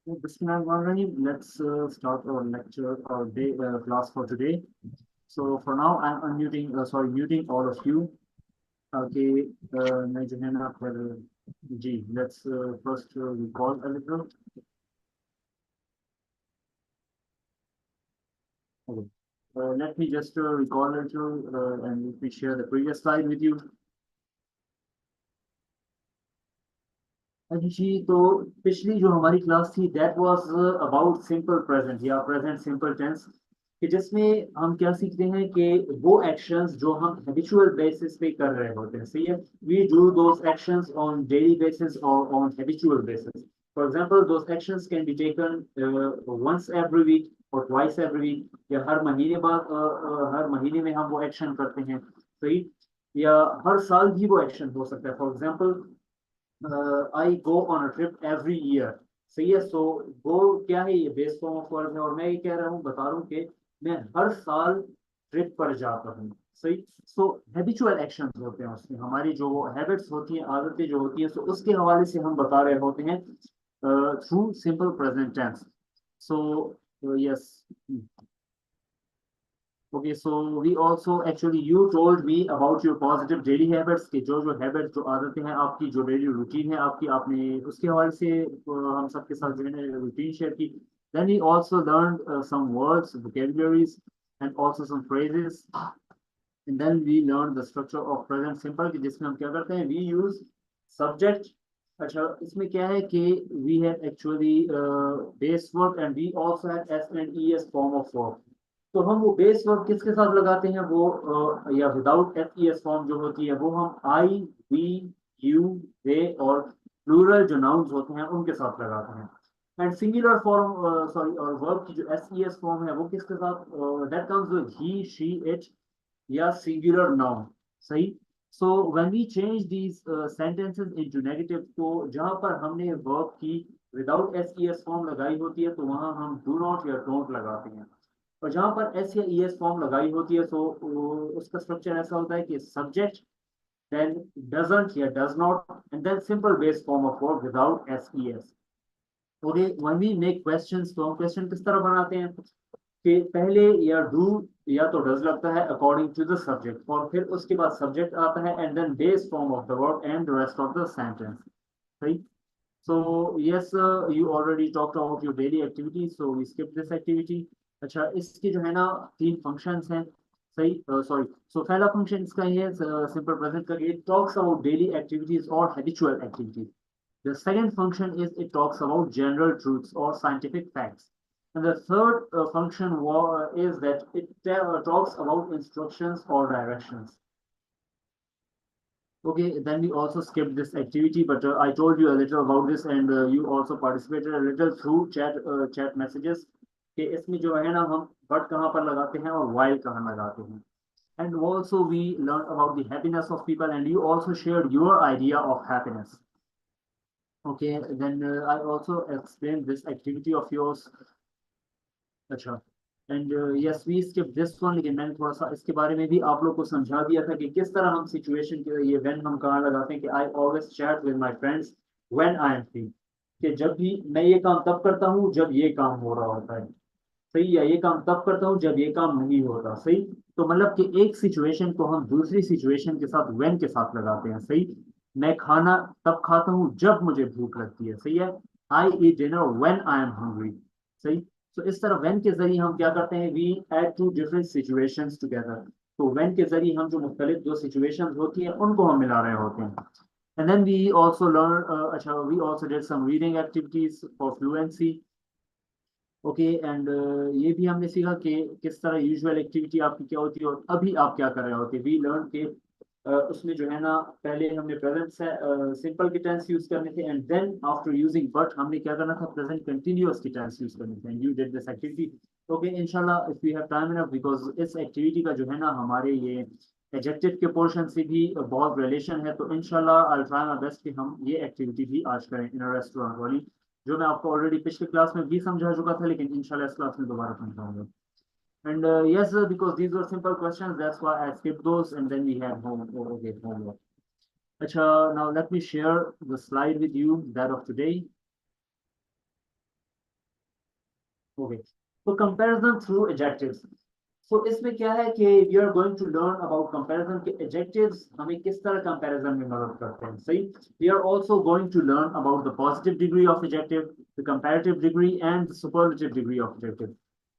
Bismillahirrahmanirrahim. Let's start our lecture or day class for today. So for now, I'm unmuting, muting all of you. Okay, मैं जो है ना पर जी, let's first recall a little. Okay. Let me just recall a little and let me share the previous slide with you. जी तो पिछली जो हमारी class थी that was about simple present या प्रेजेंट सिंपल टेंस कि जिसमें हम क्या सीखते हैं कि वो एक्शंस जो हम हैबिचुअल बेसिस पे कर रहे होते हैं सही है we do those actions on daily basis और on habitual basis for example those actions can be taken once every week और ट्वाइस एवरी वीक या हर महीने बाद हर महीने में हम वो एक्शन करते हैं सही या हर साल भी वो एक्शन हो सकता है for example I go on a trip every year सही है सो गो क्या है ये बेस फॉर्म ऑफ वर्ब है और मैं ये कह रहा हूँ बता रहा हूँ कि मैं हर साल ट्रिप पर जाता हूँ सही सो हैबिचुअल एक्शंस होते हैं उसमें हमारी जो हैबिट्स होती हैं आदतें जो होती हैं सो उसके हवाले से हम बता रहे होते हैं through simple present tense so yes Okay, so we also actually you told me about your positive daily habits कि जो habits जो आदतें हैं आपकी जो daily routine है आपकी आपने उसके हवाले से हम सबके साथ जो है ना routine share की. Then we also learned some words, vocabularies, and also some phrases. And then we learned the structure of present simple कि जिसमें हम क्या करते हैं we use subject. अच्छा इसमें क्या है कि we have actually base verb and we also have S and ES form of verb. तो हम वो बेस वर्ब किसके साथ लगाते हैं वो या without F E S form जो होती है वो हम आई वी यू दे और प्लूरल जो नाउन्स होते हैं उनके साथ लगाते हैं एंड सिंगुलर फॉर्म सॉरी और वर्ब की जो एस ई एस फॉर्म है वो किसके साथ that comes with he she it या सिंगुलर नाउन सही so when we change these sentences into negative तो जहां पर हमने वर्ब की without S E S form लगाई होती है तो वहां हम डू नॉट या डोंट लगाते हैं और जहां पर एस या ई एस फॉर्म लगाई होती है तो उसका स्ट्रक्चर ऐसा होता है कि सब्जेक्ट देन डजंट या does not and then simple base form of verb without S E S okay when we make questions तो हम क्वेश्चन किस तरह बनाते हैं कि पहले या डू या तो डज लगता है अकॉर्डिंग टू द सब्जेक्ट और फिर उसके बाद सब्जेक्ट आता है and then base form of the verb and the rest of the sentence सही so yes you already talked about your daily activities so we skip this activity अच्छा इसके जो है ना तीन फंक्शंस हैं सही सॉरी सो पहला फंक्शन इसका ये है सिंपल प्रेजेंट का it talks about daily activities or habitual activities. The second function is it talks about general truths or scientific facts. And the third function is that it talks about instructions or directions. Okay, then we also skipped this activity, but I told you a little about this, and you also participated a little through chat messages. कि इसमें जो है ना हम but कहाँ पर लगाते हैं और while कहाँ लगाते हैं. And also we learned about the happiness of people, and you also shared your idea of happiness. Okay, then I also explained this activity of yours. अच्छा and yes we skip this one लेकिन मैंने थोड़ा सा इसके बारे में भी आप लोग को समझा दिया था कि किस तरह हम सिचुएशन के ये व्हेन हम कहाँ लगाते हैं कि I always chat with my friends when I M free कि जब भी मैं ये काम तब करता हूँ जब ये काम हो रहा होता है सही या ये काम तब करता हूँ जब ये काम नहीं होता सही तो मतलब कि एक सिचुएशन को हम दूसरी सिचुएशन के साथ व्हेन के साथ लगाते हैं सही मैं खाना तब खाता हूँ जब मुझे भूख लगती है सही है I eat dinner when I am hungry सही तो इस तरह व्हेन के जरिए हम क्या करते हैं we add two different situations together तो व्हेन के जरिए हम जो मुख्तलिफ जो सिचुएशंस होती हैं उनको हम मिला रहे होते हैं and then we also learn अच्छा we also did some reading activities for fluency okay and ये भी हमने सीखा कि किस तरह यूजुअल एक्टिविटी आपकी क्या होती है और अभी आप क्या कर रहे होते वी लर्न के उसमें जो है ना पहले हमने प्रेजेंट से सिंपल के टेंस यूज करने थे and then after using but हमने क्या करना था प्रेजेंट कंटिन्यूअस के टेंस यूज करने थे and you did this activity okay इंशाल्लाह if we have time enough because इस एक्टिविटी का जो है ना हमारे ये एडजेक्टिव के पोर्शन से भी बहुत रिलेशन है तो इंशाल्लाह आई ट्राई माय बेस्ट कि हम ये एक्टिविटी भी आज करें इन अ रेस्टोरेंट वाली जो मैं आपको ऑलरेडी पिछले क्लास में भी समझा चुका था लेकिन इंशाल्लाह इस क्लास में दोबारा समझाऊंगा and yes because these were simple questions that's why I skipped those and then we had homework acha now let me share the slide with you that of today okay, तो comparison through adjectives. So इसमें क्या है कि we are going to learn about comparison के adjectives हमें किस तरह comparison में मदद करते हैं, सही। We are also going to learn about the positive degree of adjective, the comparative degree and the superlative degree of adjective.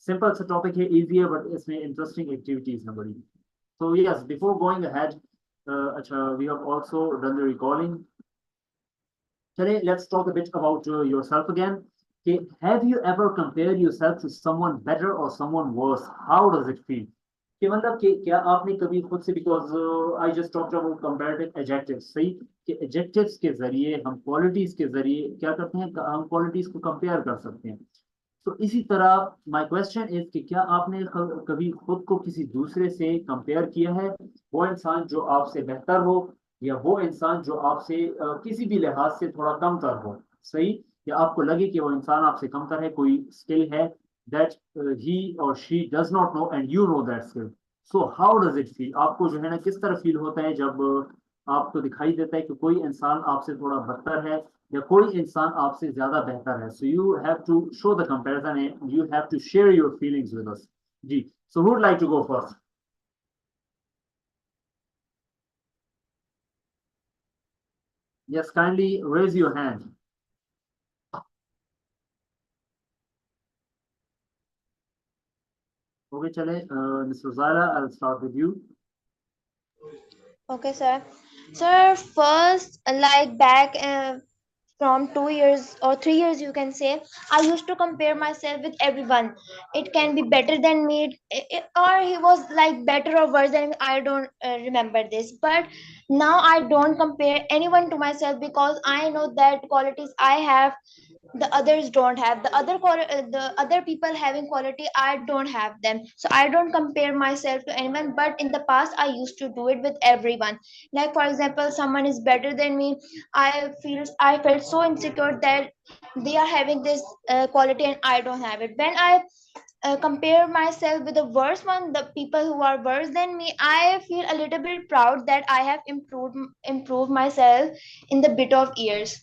Simple सा टॉपिक है, इजी है, बट इसमें इंटरेस्टिंग एक्टिविटीज हैं बड़ी। So yes, before going ahead, अच्छा, we have also done the recording. चलिए, let's talk a bit about yourself again. Okay, have you ever compared yourself to someone better or someone worse? How does it feel? कि मतलब कि क्या आपने कभी खुद से, because I just talked about comparative adjectives, सही, कि एडजेक्टिव्स के जरिए हम क्वालिटीज के जरिए क्या करते हैं, हम क्वालिटीज को कंपेयर कर सकते हैं। तो इसी तरह माय क्वेश्चन इज कि क्या आपने कभी खुद को किसी दूसरे से कंपेयर किया है, वो इंसान जो आपसे बेहतर हो, या वो इंसान जो आपसे किसी भी लिहाज से थोड़ा कमतर हो, सही, या आपको लगे कि वो इंसान आपसे कमतर है, कोई स्किल है दैट ही और she does not know and you know that skill. So how does it feel, आपको जो है ना किस तरह फील होता है जब आपको दिखाई देता है कि कोई इंसान आपसे थोड़ा बदतर है, या कोई इंसान आपसे ज्यादा बेहतर है। So you have to show the comparison and you have to share your feelings with us. जी, so would like to go first? Yes, kindly raise your hand. Okay, चले, mister Zaira, I will start with you. Okay, sir. Sir, first, like back from 2 years or 3 years, you can say, I used to compare myself with everyone. It can be better than me, or he was like better or worse than me. I don't remember this. But now I don't compare anyone to myself because I know that qualities I have the others don't have, the other people having quality I don't have them, so I don't compare myself to anyone. But in the past I used to do it with everyone. Like for example, someone is better than me, I felt so insecure that they are having this quality and I don't have it. When I compare myself with the worst one, the people who are worse than me, I feel a little bit proud that I have improved myself in the bit of years.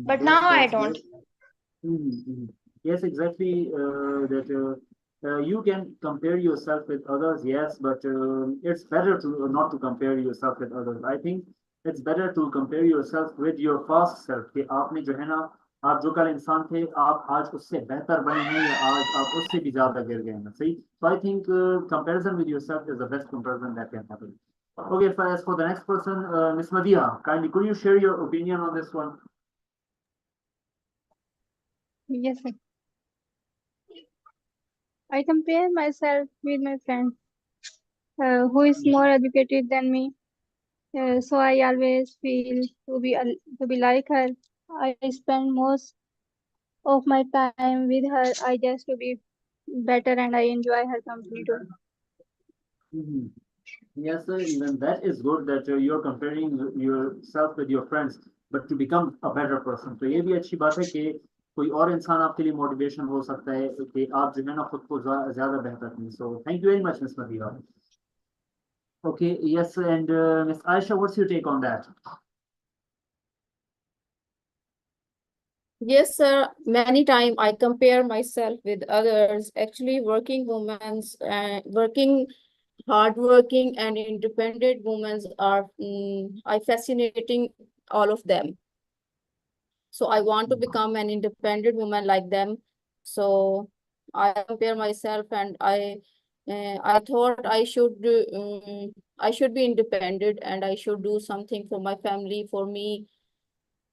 But now I That's don't. great. Yes, exactly. That you can compare yourself with others, yes, but it's better to not to compare yourself with others. I think it's better to compare yourself with your past self, कि आपने जो है ना, आप जो कल इंसान थे, आप आज उससे बेहतर बने हैं, या आज आप उससे भी ज्यादा गिर गए हैं, सही। So I think comparison with yourself is the best comparison that can happen. Okay, so as for the next person, Miss Madia, kindly could you share your opinion on this one? Yes, sir. I compare myself with my friend who is more educated than me. So I always feel to be like her. I spend most of my time with her. I just to be better and I enjoy her company too. Mhm. Yes, sir, even that is good that you're comparing yourself with your friends, but to become a better person. तो ये भी अच्छी बात है कि कोई और इंसान आपके लिए मोटिवेशन हो सकता है कि आप जो है ना खुद को ज्यादा बेहतर करें। So thank you very much, Miss Madhiva. Okay, yes, and Miss Aisha, what's your take on that? Yes, sir. Many times I compare myself with others. Actually, working women, working, hardworking, and independent women are I fascinating all of them. So I want to become an independent woman like them. So I compare myself, and I thought I should be independent, and I should do something for my family, for me,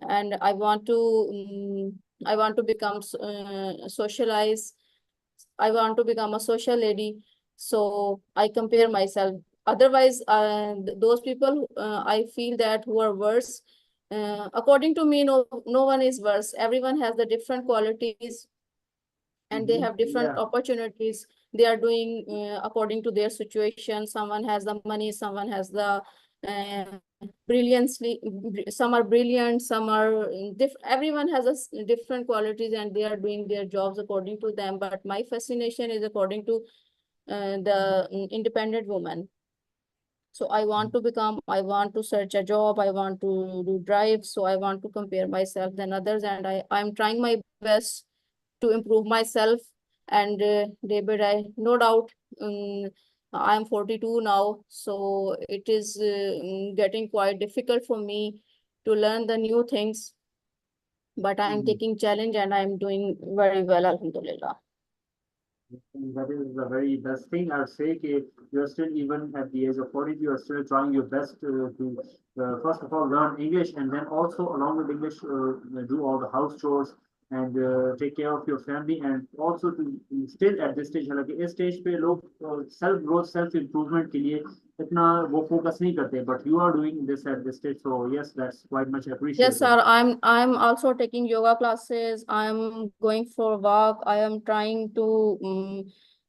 and I want to become socialize. I want to become a social lady. So I compare myself. Otherwise, those people I feel that who are worse. According to me, no one is worse. Everyone has the different qualities, and they have different Yeah. opportunities. They are doing according to their situation. Someone has the money, someone has the uh, brilliantly, some are brilliant, some are everyone has different qualities, and they are doing their jobs according to them. But my fascination is according to the independent woman. So I want to search a job, I want to do drive, so I want to compare myself than others, and I'm trying my best to improve myself, and day by day, no doubt. I'm 42 now, so it is getting quite difficult for me to learn the new things, but I'm taking challenge and I'm doing very well, alhamdulillah. And that is the very best thing. I would say that you're still, even at the age of 40, you are still trying your best to, first of all, learn English, and then also, along with English, do all the house chores and take care of your family, and also to still at this stage, हालांकि इस stage पे लोग self growth, self improvement के लिए इतना वो focus नहीं करते, but you are doing this at this stage, so yes, that's quite much Yes, appreciated. sir. I'm also taking yoga classes. I'm going for walk. I am trying to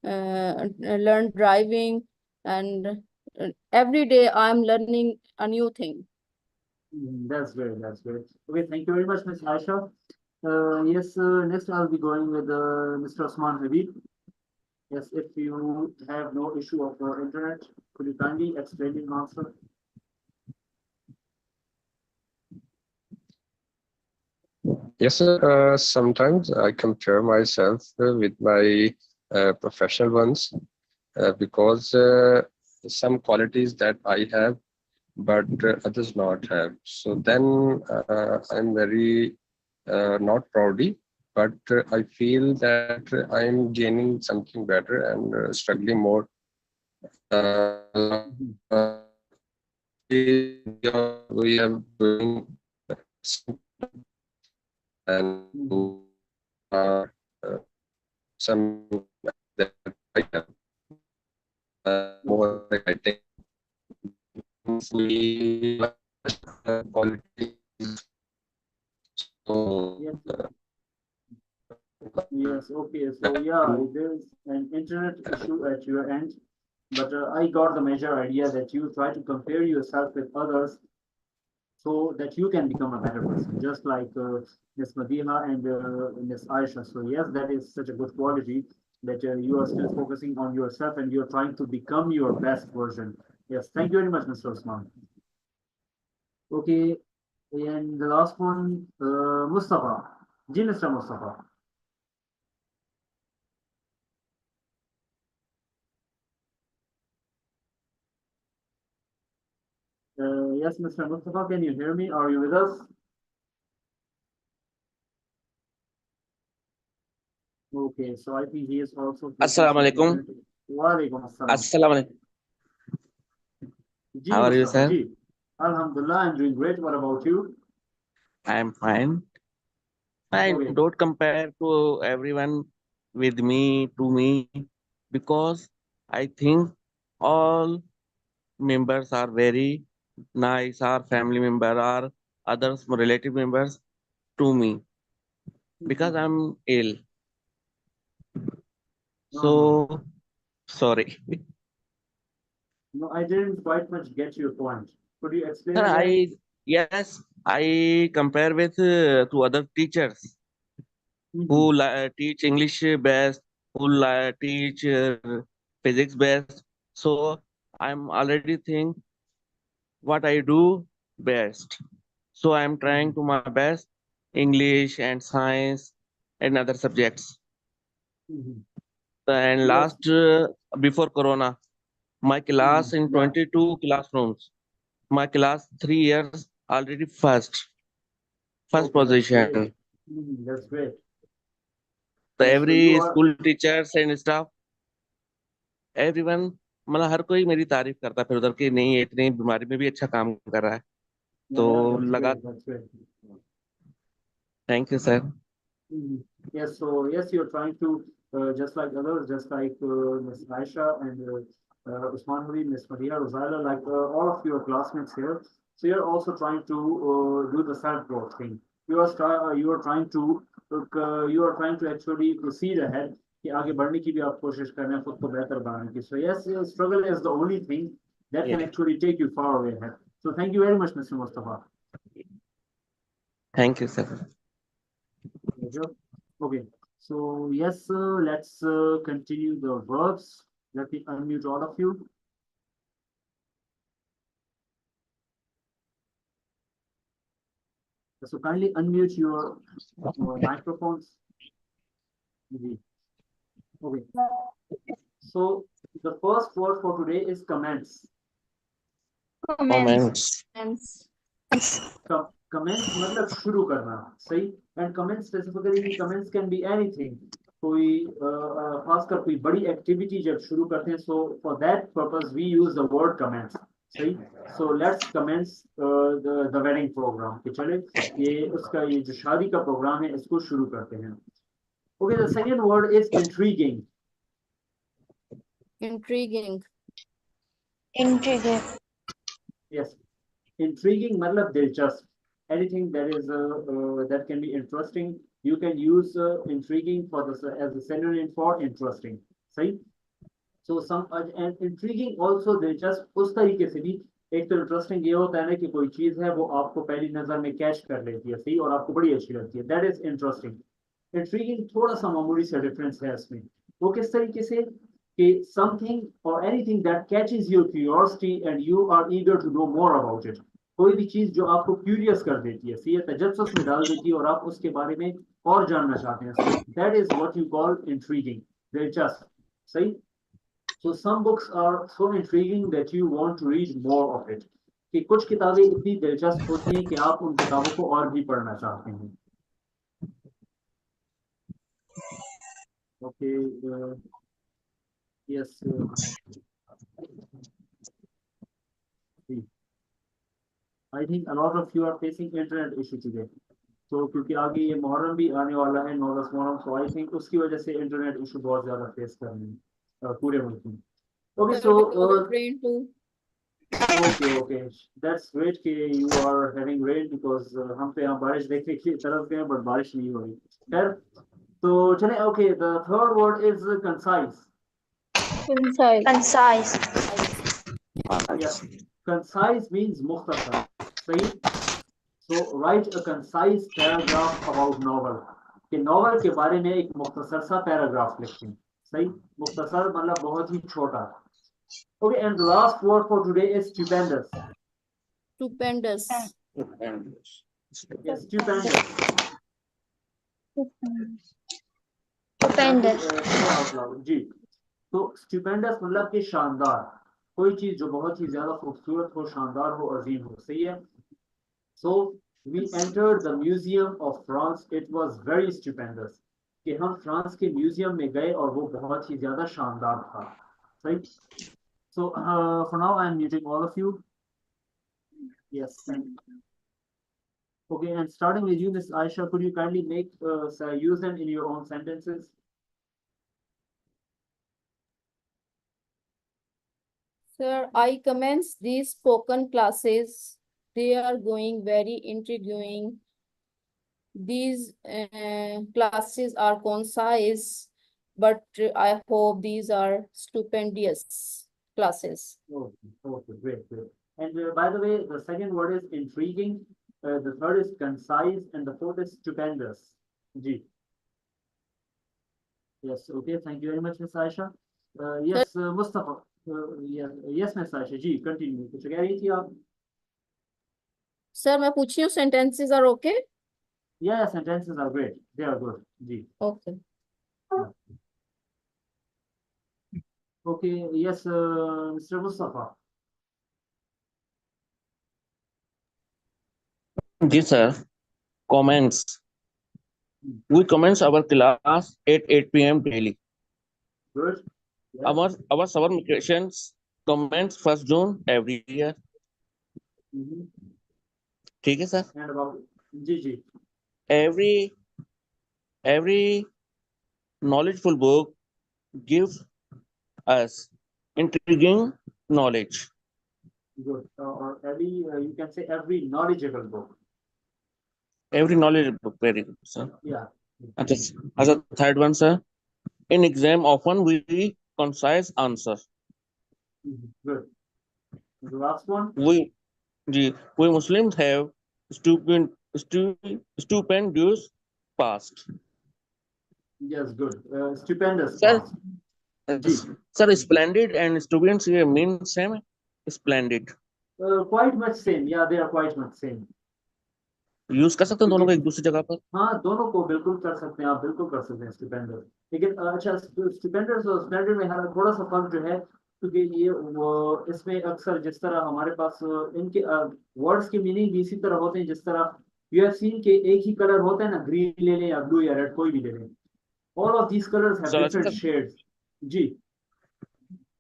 learn driving, and every day I'm learning a new thing. That's great. That's great. Okay, thank you very much, Ms. Aisha. Yes, next I'll be going with Mr. Osman Habib. Yes, if you have no issue of internet, could you kindly explain your answer? Yes, sir. Sometimes I compare myself with my professional ones because some qualities that I have, but others not have. So then I'm very not proudy, but I feel that I'm gaining something better and struggling more. We have doing and some that I have more exciting. We qualities. So, Yes. Yes, okay. So yeah, there's an internet issue at your end, but I got the major idea that you try to compare yourself with others so that you can become a better person, just like Ms. Madina and Ms. Aisha. So yes, that is such a good quality that you are still focusing on yourself and you're trying to become your best version. Yes, thank you very much, Mr. Osman. Okay, and the last one, Mustafa. Ji, Mr. Mustafa. Yes, Mr. Mustafa, can you hear me? Are you with us? Okay, so I think he is also facing Assalamu some alaikum. internet. Wa alaikum assalam. Assalamu alaikum. Ji, How are you, Mustafa, sir? ji. Alhamdulillah, I'm doing great. What about you? I am fine. I Okay. don't compare to everyone with me, to me, because I think all members are very nice, our family member, or others, relative members to me, because I'm ill. No, So, no. sorry. No, I didn't quite much get your point. Could you explain Sir, again? yes, I compare with to other teachers who teach English best, who teach physics best. So I'm already think what I do best. So I'm trying to my best English and science and other subjects. And Yes. last before Corona, my class in Yeah. 22 classrooms, my class 3 years already first Okay, that's great. position. That's great. So Yes, so you every are. school teachers and staff, everyone, मतलब हर कोई मेरी तारीफ करता है फिर उधर की, नहीं इतनी बीमारी में भी अच्छा काम कर रहा है, Yeah, तो yeah, that's लगा. great. That's great. Thank you sir. Yes, so yes, you're trying to, just like others, just like Ms. Aisha and Usman Huri, Ms. Maria Rosala, like all of your classmates here. So you're also trying to do the self-growth thing. You are trying to you are trying to actually proceed ahead कि आगे बढ़ने की भी आप कोशिश कर रहे हैं खुद को बेहतर बनाने की. So yes, struggle is the only thing that can actually take you far away ahead. So thank you very much, Mr. Mustafa. Thank you sir. Pleasure. Okay, so yes, let's continue the verbs. Let me unmute all of you. So kindly unmute your microphones. जी. Okay. So the first word for today is commence. Comments. Comments. Commence मतलब शुरू करना, सही. And commence specifically, commence can be anything. कोई खासकर कोई बड़ी activity जब शुरू करते हैं, so for that purpose we use the word commence, सही. So let's commence the wedding program. कि चले ये उसका ये जो शादी का प्रोग्राम है इसको शुरू करते हैं. Okay, the second word is intriguing. Intriguing. Intriguing. Yes. Intriguing मतलब दिलचस्प. Anything that is that can be interesting, you can use intriguing for the as a synonym for interesting. सही. So some and intriguing also दिलचस्प उस तरीके से भी. एक तो इंटरेस्टिंग ये होता है ना कि कोई चीज है वो आपको पहली नजर में कैच कर लेती है, सही, और आपको बड़ी अच्छी लगती है. That is interesting. इंट्रीगिंग थोड़ा सा मामूली सा डिफरेंस है इसमें. वो किस तरीके से कि समथिंग और anything that catches your curiosity and you are eager to know more about it. कोई भी चीज जो आपको क्यूरियस कर देती है, सही है, तजस्सुस में डाल देती है और आप उसके बारे में और जानना चाहते हैं. So that is what you call intriguing, दिलचस्प, सही. So some books are so intriguing that you want to read more of it. कि कुछ किताबें इतनी दिलचस्प होती हैं कि आप उन किताबों को और भी पढ़ना चाहते हैं. Okay, yes. I think a lot of you are facing internet issue today. So क्योंकि आगे ये मुहर्रम भी आने वाला है, 9-10 मुहर्रम, so I think उसकी वजह से इंटरनेट इशू बहुत ज्यादा फेस कर रहे हैं पूरे मुल्क में. Okay, Sir, so because of rain too. okay, that's great कि you are having rain because हम पे यहाँ बारिश देखने की तरफ गए but बारिश नहीं हो रही. खैर, तो चले. Okay, the third word is concise. Concise. Concise. Yes, concise means मुख्तसर, सही. So write a concise paragraph about novel. कि नॉवल के बारे में एक मुख्तसर सा पैराग्राफ लिखें, सही. मुख्तसर मतलब बहुत ही छोटा. Okay, and the last word for today is stupendous. Stupendous. Yes, stupendous. Stupendous. say out loud. जी. तो stupendous मतलब कि शानदार. कोई चीज जो बहुत ही ज्यादा खूबसूरत हो, शानदार हो, अजीम हो, सही है. So we entered the museum of France. It was very stupendous. कि हम फ्रांस के म्यूजियम में गए और वो बहुत ही ज्यादा शानदार था, सही. So for now I'm muting all of you. Yes, thank you. Okay, and starting with you, Miss Aisha, could you kindly make use them in your own sentences? Sir, I commence these spoken classes. They are going very intriguing. These classes are concise, but I hope these are stupendous classes. Okay, great. And by the way, the second word is intriguing, the third is concise, and the fourth is stupendous. Ji. Yes, okay, thank you very much, Miss Aisha. Yes, Mustafa. Yes, Miss Aisha. Ji, continue. कुछ कह रही थी आप? Sir, मैं पूछ रही हूँ, sentences are okay? Yeah, sentences are great. They are good. Ji. Okay. Okay, yes, Mr. Mustafa. Ji sir. Comments. We commence our class at 8 p.m. daily. Good. Yes. Our summer vacations commence 1st June every year. ठीक है sir. And about जी. Every knowledgeful book gives us intriguing knowledge. Good. Or every you can say every knowledgeable book. Every knowledgeable book, very good, sir. Yeah. As a third one, sir. In exam, often we concise answer. Good. The last one. We Muslims have stupendous past. Yes, good. Stupendous. Sir, Ji. sir, splendid and stupendous here mean same. Splendid. Quite much same. Yeah, they are quite much same. Use कर सकते हैं दोनों को एक दूसरी जगह पर? हाँ, दोनों को बिल्कुल कर सकते हैं आप, बिल्कुल कर सकते हैं स्टुपेंडस। लेकिन अच्छा, स्टुपेंडस और स्प्लेंडेड में थोड़ा सा फर्क जो है, क्योंकि ये वो इसमें अक्सर जिस तरह हमारे पास इनके वर्ड्स के मीनिंग भी इसी तरह होते हैं, जिस तरह यू हैव सीन के एक ही कलर होता है ना, ग्रीन ले लें या ब्लू या रेड, कोई भी ले लें, all of these colours have sir अच्छा डिफरेंट सर, शेड्स। जी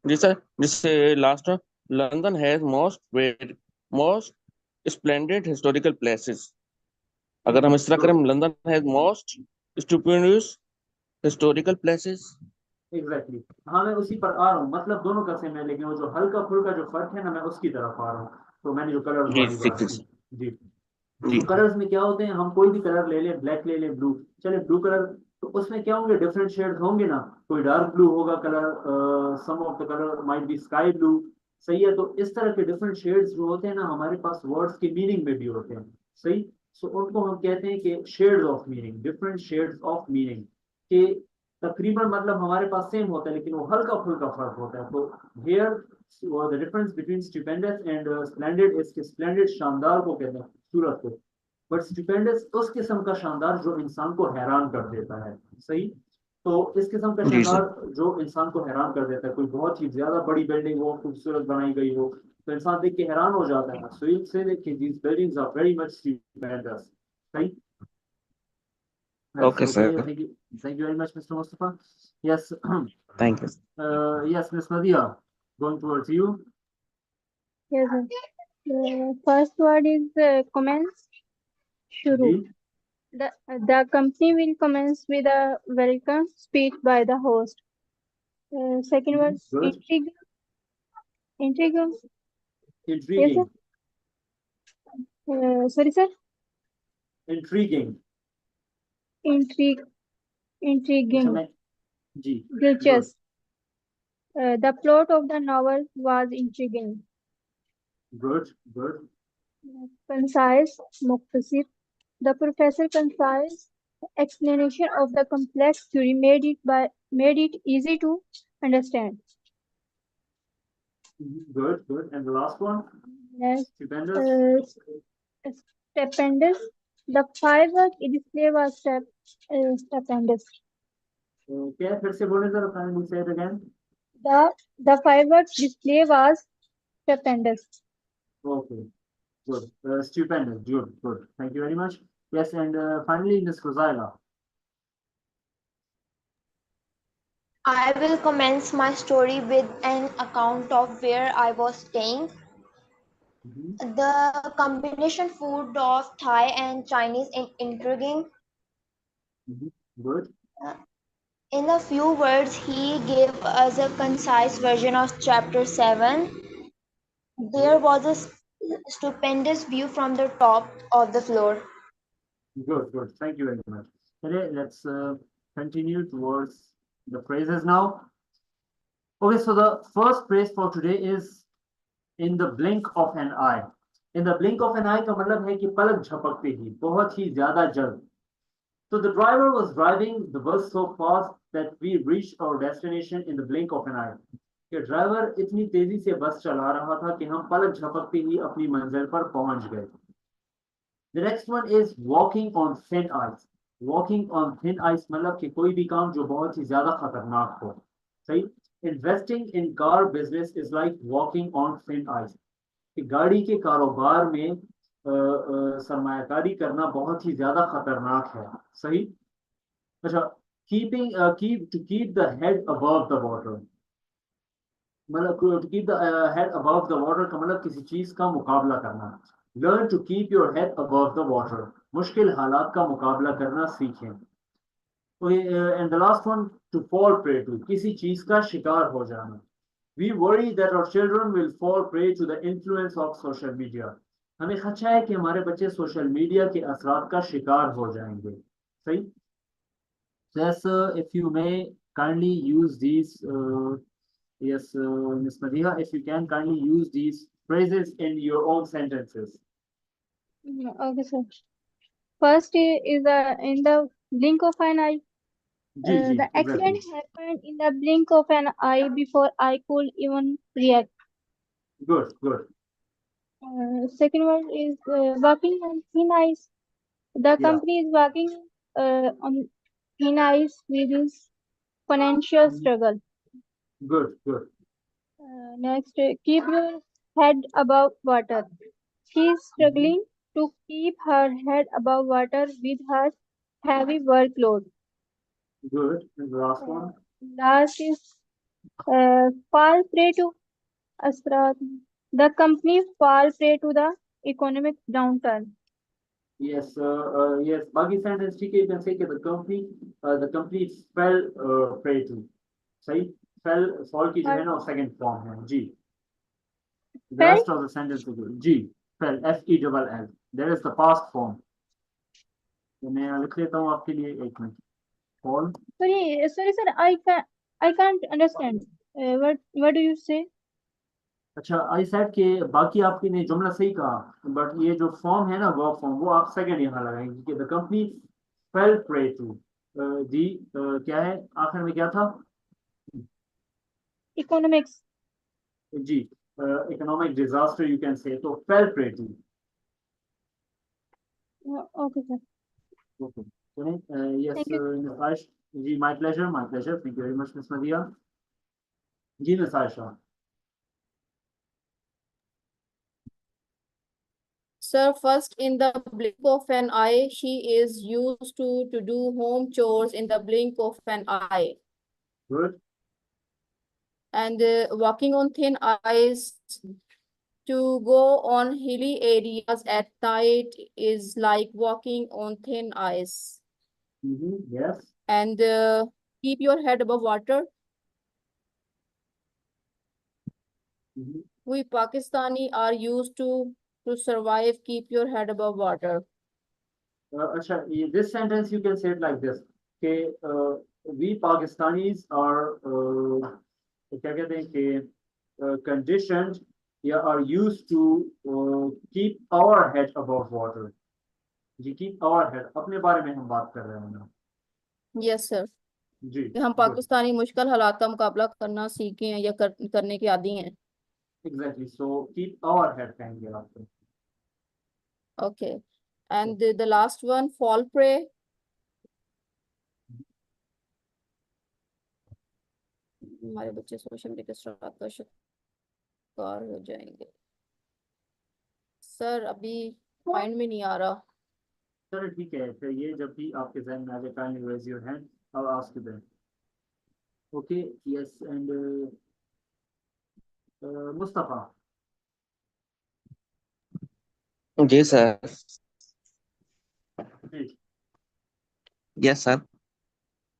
जी सर, जिससे लास्ट में London has most splendid historical places, अगर हम इस तरह करें, good, London has most stupendous historical places. Exactly. हाँ, मैं उसी पर आ रहा हूँ, मतलब दोनों का सेम है, लेकिन वो जो हल्का फुल्का जो फर्क है ना, मैं उसकी तरफ आ रहा हूँ। तो मैंने जो कलर्स जी वाली ठीक बात ठीक की। सर। जी। जी तो कलर्स में क्या होते हैं, हम कोई भी कलर ले लें, ब्लैक ले लें, ब्लू, चले ब्लू कलर, तो उसमें क्या होंगे, डिफरेंट शेड्स होंगे ना। कोई डार्क ब्लू होगा colour, some of the colour might be sky blue. सही है, तो इस तरह के डिफरेंट शेड्स जो होते हैं ना, हमारे पास वर्ड्स के मीनिंग में भी होते हैं। सही। सो उनको हम कहते हैं कि shades of meaning, different shades of meaning के तकरीबन मतलब हमारे पास सेम होता है, लेकिन वो हल्का फुल्का फर्क होता है। तो here the difference between stupendous and splendid is, splendid शानदार को कहते हैं, खूबसूरत को, बट स्टुपेंडस उस किस्म का शानदार जो इंसान को हैरान कर देता है। सही। तो इस किस्म का जी सर। शानदार जो इंसान को हैरान कर देता है, कोई बहुत ही ज्यादा बड़ी बिल्डिंग हो, खूबसूरत बनाई गई हो, तो इंसान देख के हैरान हो जाता है। सो यू से कि these buildings are very much stupendous. सही। That's okay okay. Sir, Thank you very much, Mr. Mustafa. Yes, thank you. yes, Miss Nadia, going towards you. Yes, sir. First word is commence. Shuru. जी, The company will commence with a welcome speech by the host. Second word, good. intrigue. Intrigue. Yes, sir. Intriguing, Sorry, sir. intriguing. Intrigue. अच्छा, Intriguing. मैं जी, good, Delicious. The plot of the novel was intriguing. good, good, Concise. Mukhtasir. The professor concise explanation of the complex theory made it easy to understand. good, good. And the last one, Yes. stupendous. Stupendous. The firework display was stupendous. क्या फिर से बोले जरा, kindly say it again. The fireworks display was stupendous. Okay, good. Stupendous, good, good. Thank you very much. Yes, and finally, Miss Rosaila. I will commence my story with an account of where I was staying. The combination food of Thai and Chinese is intriguing. Good. In a few words, he gave us a concise version of chapter 7. There was a stupendous view from the top of the floor. Good, good. Thank you very much. Okay, let's continue towards the phrases now. Okay, so the first phrase for today is in the blink of an eye. In the blink of an eye का मतलब है कि पलक झपकते ही, बहुत ही ज्यादा जल्द. So the driver was driving the bus so fast that we reached our destination in the blink of an eye. कि ड्राइवर इतनी तेजी से बस चला रहा था कि हम पलक झपकते ही अपनी मंजिल पर पहुंच गए. The next one is walking on thin ice. Walking on thin ice मतलब कि कोई भी काम जो बहुत ही ज्यादा खतरनाक हो. सही. Investing in car business is like walking on thin ice. कि गाड़ी के कारोबार में सरमायाकारी करना बहुत ही ज्यादा खतरनाक है. सही. अच्छा, keep the head above the water. मतलब to keep the head above the water का मतलब किसी चीज का मुकाबला करना. Learn to keep your head above the water. मुश्किल हालात का मुकाबला करना सीखें. And the last one, to fall prey to. किसी चीज का शिकार हो जाना. We worry that our children will fall prey to the influence of social media. हमें खदशा है कि हमारे बच्चे सोशल मीडिया के असरात का शिकार हो जाएंगे. सही. So yes, if you may kindly use these, yes, Ms. Madiha, if you can kindly use these phrases in your own sentences. Okay, sir. First is in the blink of an eye. Ji, ji, The accident exactly. happened in the blink of an eye before I could even react. Good, good. Second one is walking on thin ice. The Yeah. company is working on thin ice with his financial struggle. Good, good. Next, keep your head above water. She is struggling to keep her head above water with her heavy workload. Good. And the last one. Last is fall prey to Asrat. The company fall prey to the economic downturn. Yes, yes. बाकी sentence ठीक है. You can say that the company fell prey to. सही. Fall की जो है ना second form है. G. The Fell? rest of the sentence is good. G. Fell. F-E-L-L. That is the past form. तो मैं लिख लेता हूँ आपके लिए एक minute. Fall. Sorry, sir. I can't understand. What do you say? अच्छा, आई सेड के बाकी आपके ने जुमला सही कहा, बट ये जो फॉर्म है ना वर्ब फॉर्म, वो आप सेकंड यहाँ लगाएंगे कि the company fail prey to the क्या है आखिर में क्या था Economics. जी economic disaster you can say, तो fail prey to. Okay, sir. Okay. Yes Thank you. Miss Ayesha. जी my pleasure. Thank you very much miss Nadia. जी miss Ayesha. Sir, first, in the blink of an eye, she is used to do home chores in the blink of an eye. Good. And walking on thin ice to go on hilly areas at night is like walking on thin ice. Yes. And keep your head above water. We Pakistani are used to survive. Keep your head above water. अच्छा, this sentence you can say it like this कि we Pakistanis are क्या कहते हैं कि conditioned या are used to keep our head above water. Ji keep our head, अपने बारे में हम बात कर रहे हैं ना. Yes, sir. जी हम good. पाकिस्तानी मुश्किल हालात का मुकाबला करना सीखे हैं या करने के आदी हैं. Exactly, so keep our head कहेंगे आपको. Okay. And the last one, fall prey. हमारे बच्चे सोशल मीडिया के श्राप का शिकार हो जाएंगे. सर अभी माइंड में नहीं आ रहा. चलो ठीक है, फिर ये जब भी आपके जहन में आ जाए kindly raise your hand, I'll ask you then. Okay, yes, and Mustafa. जी सर. जी. Yes sir.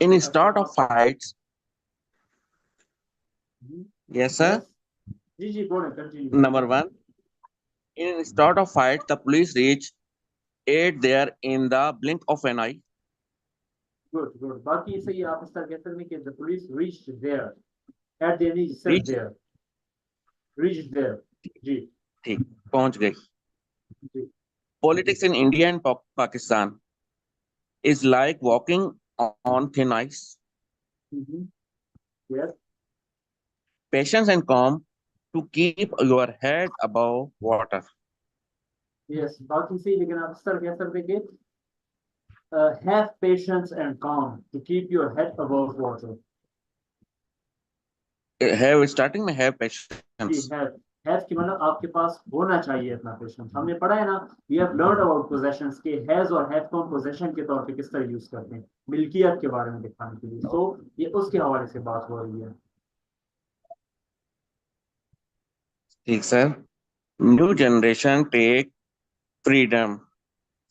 In start of fights. Yes sir. Yes. जी बोलें, continue. Number 1. In start of fight, the police reach aid there in the blink of an eye. Good. बाकी सही आप इस तरह कहते हैं कि the police reached there. At the end he said there. Reached there. जी. ठीक, पहुंच गई. जी. Politics in India and Pakistan is like walking on thin ice. Yes. Patience and calm to keep your head above water. Yes. बाकी सही, लेकिन आप इस तरह कह सकते हैं कि have patience and calm to keep your head above water. Starting में have patience. जी have की मतलब आपके पास होना चाहिए इतना पेशेंस. हमने पढ़ा है ना, we have learned about possessions के has और have को possession के तौर पे किस तरह यूज करते हैं मिल्कियत के बारे में दिखाने के लिए. तो ये उसके हवाले से बात हो रही है. ठीक sir. New generation take freedom.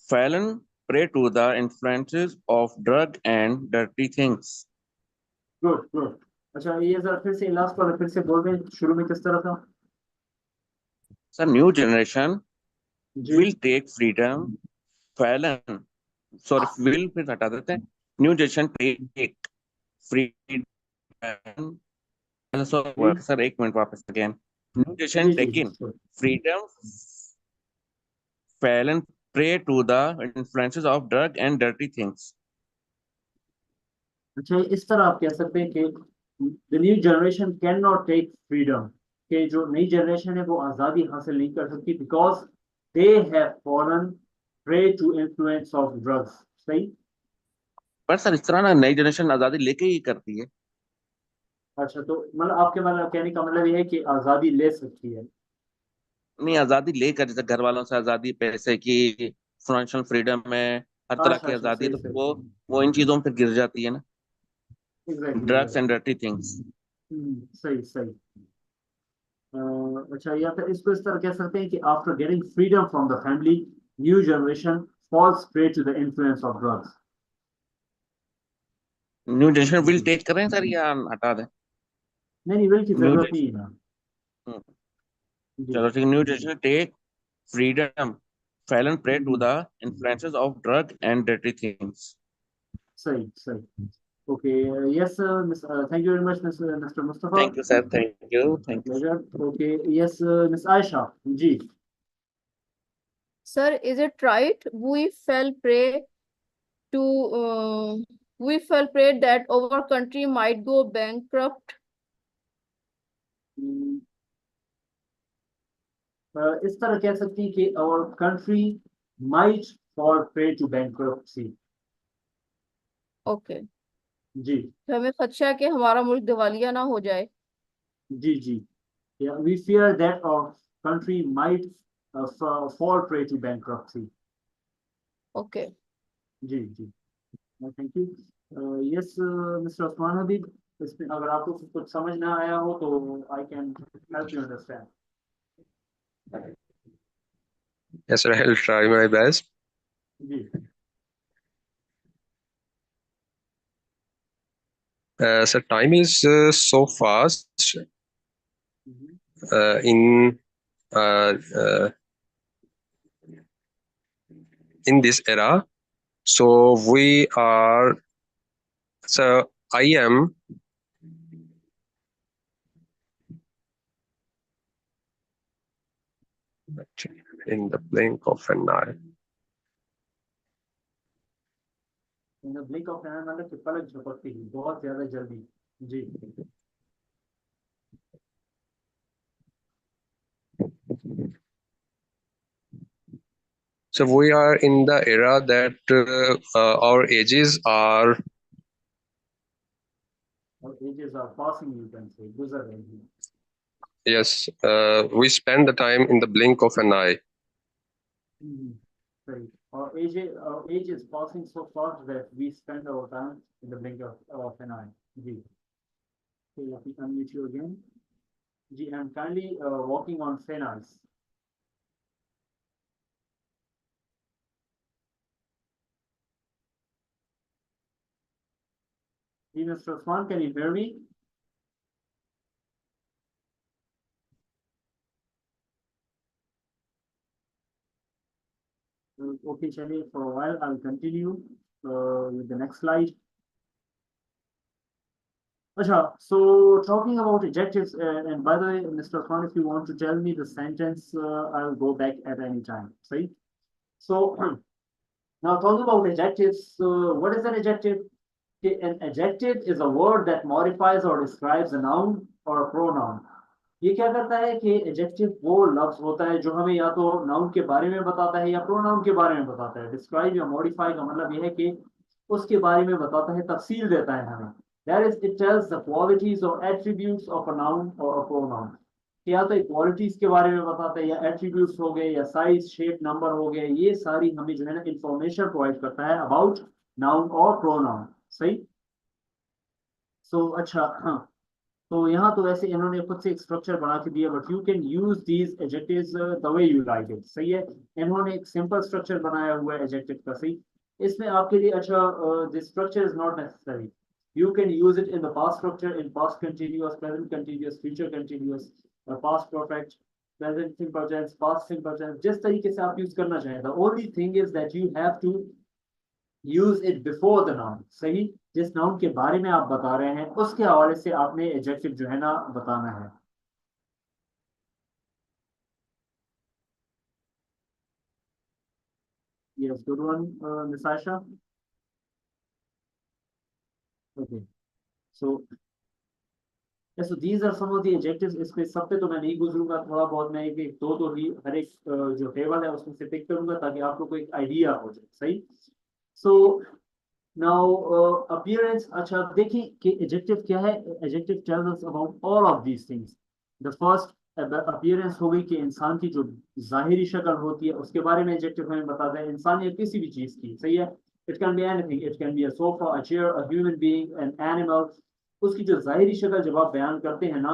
Fallen prey to the influences of drug and dirty things. Good. अच्छा, ये जरा फिर से लास्ट वाला फिर से बोल दें, शुरू में किस तरह था. So new generation ji. will take freedom. Fallen, sorry, will फिर हटा देते हैं. New generation take freedom. Sir एक मिनट वापस again. New generation taking freedom. Fallen prey to the influences of drug and dirty things. अच्छा, इस तरह आप कह सकते हैं कि the new generation cannot take freedom, कि जो नई जनरेशन है वो आज़ादी हासिल नहीं कर सकती because they have fallen prey to influence of drugs. सही. पर सर इस तरह ना नई जनरेशन आजादी लेके ही करती है. अच्छा, तो मतलब आपके मतलब कहने का मतलब ये है कि आजादी ले सकती है. नहीं, आजादी लेकर, जैसे घर वालों से आजादी, पैसे की, फाइनेंशियल फ्रीडम में हर तरह अच्छा की अच्छा, आजादी, सही तो सही वो सही. वो इन चीजों में फिर गिर जाती है ना. Exactly drugs and exactly. Dirty things. सही सही. अच्छा, या फिर इसको इस तरह कह सकते हैं कि after getting freedom from the family, new generation falls prey to the influence of drugs. New generation will take कर रहे हैं सर, या हटा दें? नहीं नहीं, विल की न्यू जरूरत नहीं है ना. जनरेशन, जी. चलो ठीक, new generation take freedom, fell and prey to the influences of drug and dirty things. सही सही. Okay. Yes miss, thank you very much mister Mustafa. Thank you, sir. Thank you. My Thank you. Pleasure. Okay. Yes miss Ayesha. जी. Sir, is it right? To we fell prey that our country might go bankrupt. इस तरह कह सकते हैं कि our country might fall prey to bankruptcy. Okay. जी. तो हमें खदशा है कि हमारा मुल्क दिवालिया ना हो जाए. जी जी. We fear that our country might fall prey to bankruptcy. Okay. जी जी. Thank you. Yes mister Usman Habib, इसमें अगर आपको कुछ समझ ना आया हो तो I can help you understand. Yes, sir, I'll try my best. जी. So time is so fast Mhm. in uh, uh, in this era. So we are. So I am in the blink of an eye. In the blink of an eye, मतलब कि पलक झपकते ही, बहुत ज्यादा जल्दी. जी. So we are in the era that our ages are. और ages are passing, you can say गुजर रहे हैं. Yes, we spend the time in the blink of an eye. Right. Our age is passing so fast that we spend our time in the blink of an eye. Ji. Okay, let me unmute you again. Ji, I'm currently walking on thin ice. Ji, Mr. Osman, can you hear me? Okay, Shani, for a while, I'll continue with the next slide. Acha, so talking about adjectives, and by the way, Mr. Osman, if you want to tell me the sentence, I'll go back at any time. See? So, now talking about adjectives, what is an adjective? Okay, an adjective is a word that modifies or describes a noun or a pronoun. ये क्या करता है कि adjective वो लफ्ज होता है जो हमें या तो नाउन के बारे में बताता है या प्रोनाउन के बारे में बताता है. डिस्क्राइब या मॉडिफाई का मतलब ये है कि उसके बारे में बताता है, तफसील देता है हमें. That is, it tells the qualities और एट्रीब्यूट्स ऑफ अ नाउन और अ प्रोनाउन. या तो क्वालिटीज के बारे में बताता है, या एट्रीब्यूट्स हो गए, या साइज, शेप, नंबर हो गए, ये सारी हमें जो है ना इंफॉर्मेशन प्रोवाइड करता है अबाउट नाउन और प्रोनाउन. सही. सो अच्छा, हाँ. तो यहाँ तो वैसे इन्होंने खुद से एक स्ट्रक्चर बना के दिया, but you can use these adjectives the way you like it. सही है. इन्होंने एक सिंपल स्ट्रक्चर बनाया हुआ है एडजेक्टिव का. सही. इसमें आपके लिए अच्छा, this structure is not necessary. You can use it in the past structure, in past continuous, present continuous, future continuous, past perfect, present simple tense, past simple tense. जिस तरीके से आप यूज करना चाहें. The only thing is that you have to use it before the noun. सही. जिस noun के बारे में आप बता रहे हैं उसके हवाले से आपने एडजेक्टिव जो है ना बताना है. Yes, good one, Miss Aisha. Okay. So So these are some of the adjectives. इस पे सब पे तो मैं नहीं गुजरूंगा, थोड़ा बहुत मैं एक एक दो तो ही हर एक जो टेबल है उसमें से पिक करूंगा ताकि आप लोग को एक आइडिया हो जाए, सही। सो नाउ अपीयरेंस, अच्छा देखिए कि एडजेक्टिव क्या है। Adjective tells us about all of these things. The first appearance हो गई कि इंसान की जो जाहिरी शक्ल होती है उसके बारे में एडजेक्टिव हमें बताता है, इंसान या किसी भी चीज की, सही है। It can be anything, it can be a sofa, a chair, a human being, an animal. उसकी जो जाहिरी शक्ल जब आप बयान करते हैं ना,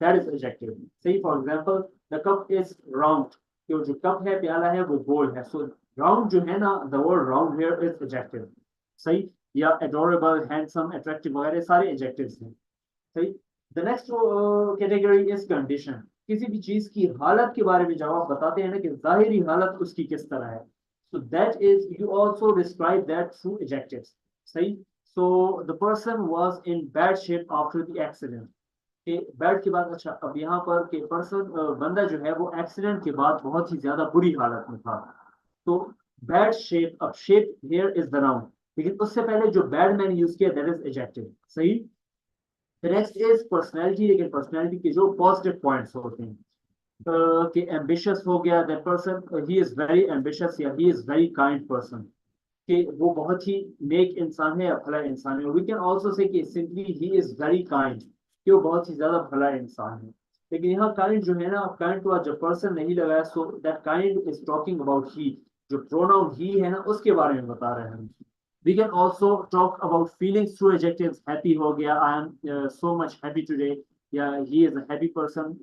दैट इज एडजेक्टिव, सही। For example the cup is round, तो जो कप है, प्याला है, वो गोल है। सो राउंड जो है ना, the word round here is adjective, सही। या एडोरेबल, हैंडसम, अट्रैक्टिव वगैरह सारे एडजेक्टिव्स हैं, सही। The next category is condition. किसी भी चीज की हालत के बारे में जब आप बताते हैं ना कि जाहिरी हालत उसकी किस तरह है, so that is you also describe that through adjectives, सही। so the person was in bad shape after the accident, कि बैड के बाद, अच्छा अब यहाँ पर कि पर्सन बंदा जो है वो एक्सीडेंट के बाद बहुत ही ज्यादा बुरी हालत में था। तो बैड शेप, अब shape here is the noun, लेकिन उससे पहले जो बैड मैंने यूज किया दैट इज एडजेक्टिव, सही। नेक्स्ट इज पर्सनैलिटी, लेकिन पर्सनैलिटी के जो पॉजिटिव पॉइंट्स होते हैं, कि एम्बिशियस हो गया, that person he is very ambitious, या he is very kind person, कि वो बहुत ही नेक इंसान है या भला इंसान है। वी कैन ऑल्सो से कि simply he is very kind, कि वो बहुत ही ज्यादा भला इंसान है। लेकिन यहाँ काइंड जो है ना, काइंड को जब पर्सन नहीं लगाया, so that kind is talking about he, जो प्रोनाउन ही है ना उसके बारे में बता रहे हैं। We can also talk about feelings through adjectives. Happy हो गया, I am so much happy today. Yeah, he is a happy person.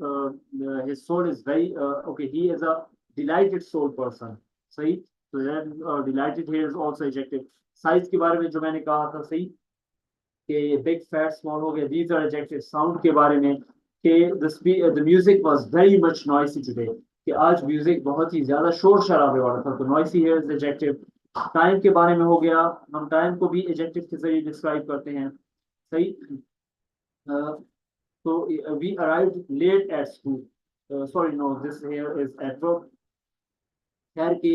His soul is very okay. He is a delighted soul person. सही। So then delighted here is also adjective. Size के बारे में जो मैंने कहा था, सही, कि big, fat, small हो गया, these are adjectives. Sound के बारे में कि the music was very much noisy today, कि आज म्यूजिक बहुत ही ज्यादा शोर शराबे वाला था, तो noisy here is adjective. Time के बारे में हो गया, हम टाइम को भी एडजेक्टिव के जरिए डिस्क्राइब करते हैं, सही। तो we arrived late at school, sorry no this here is adverb, खैर कि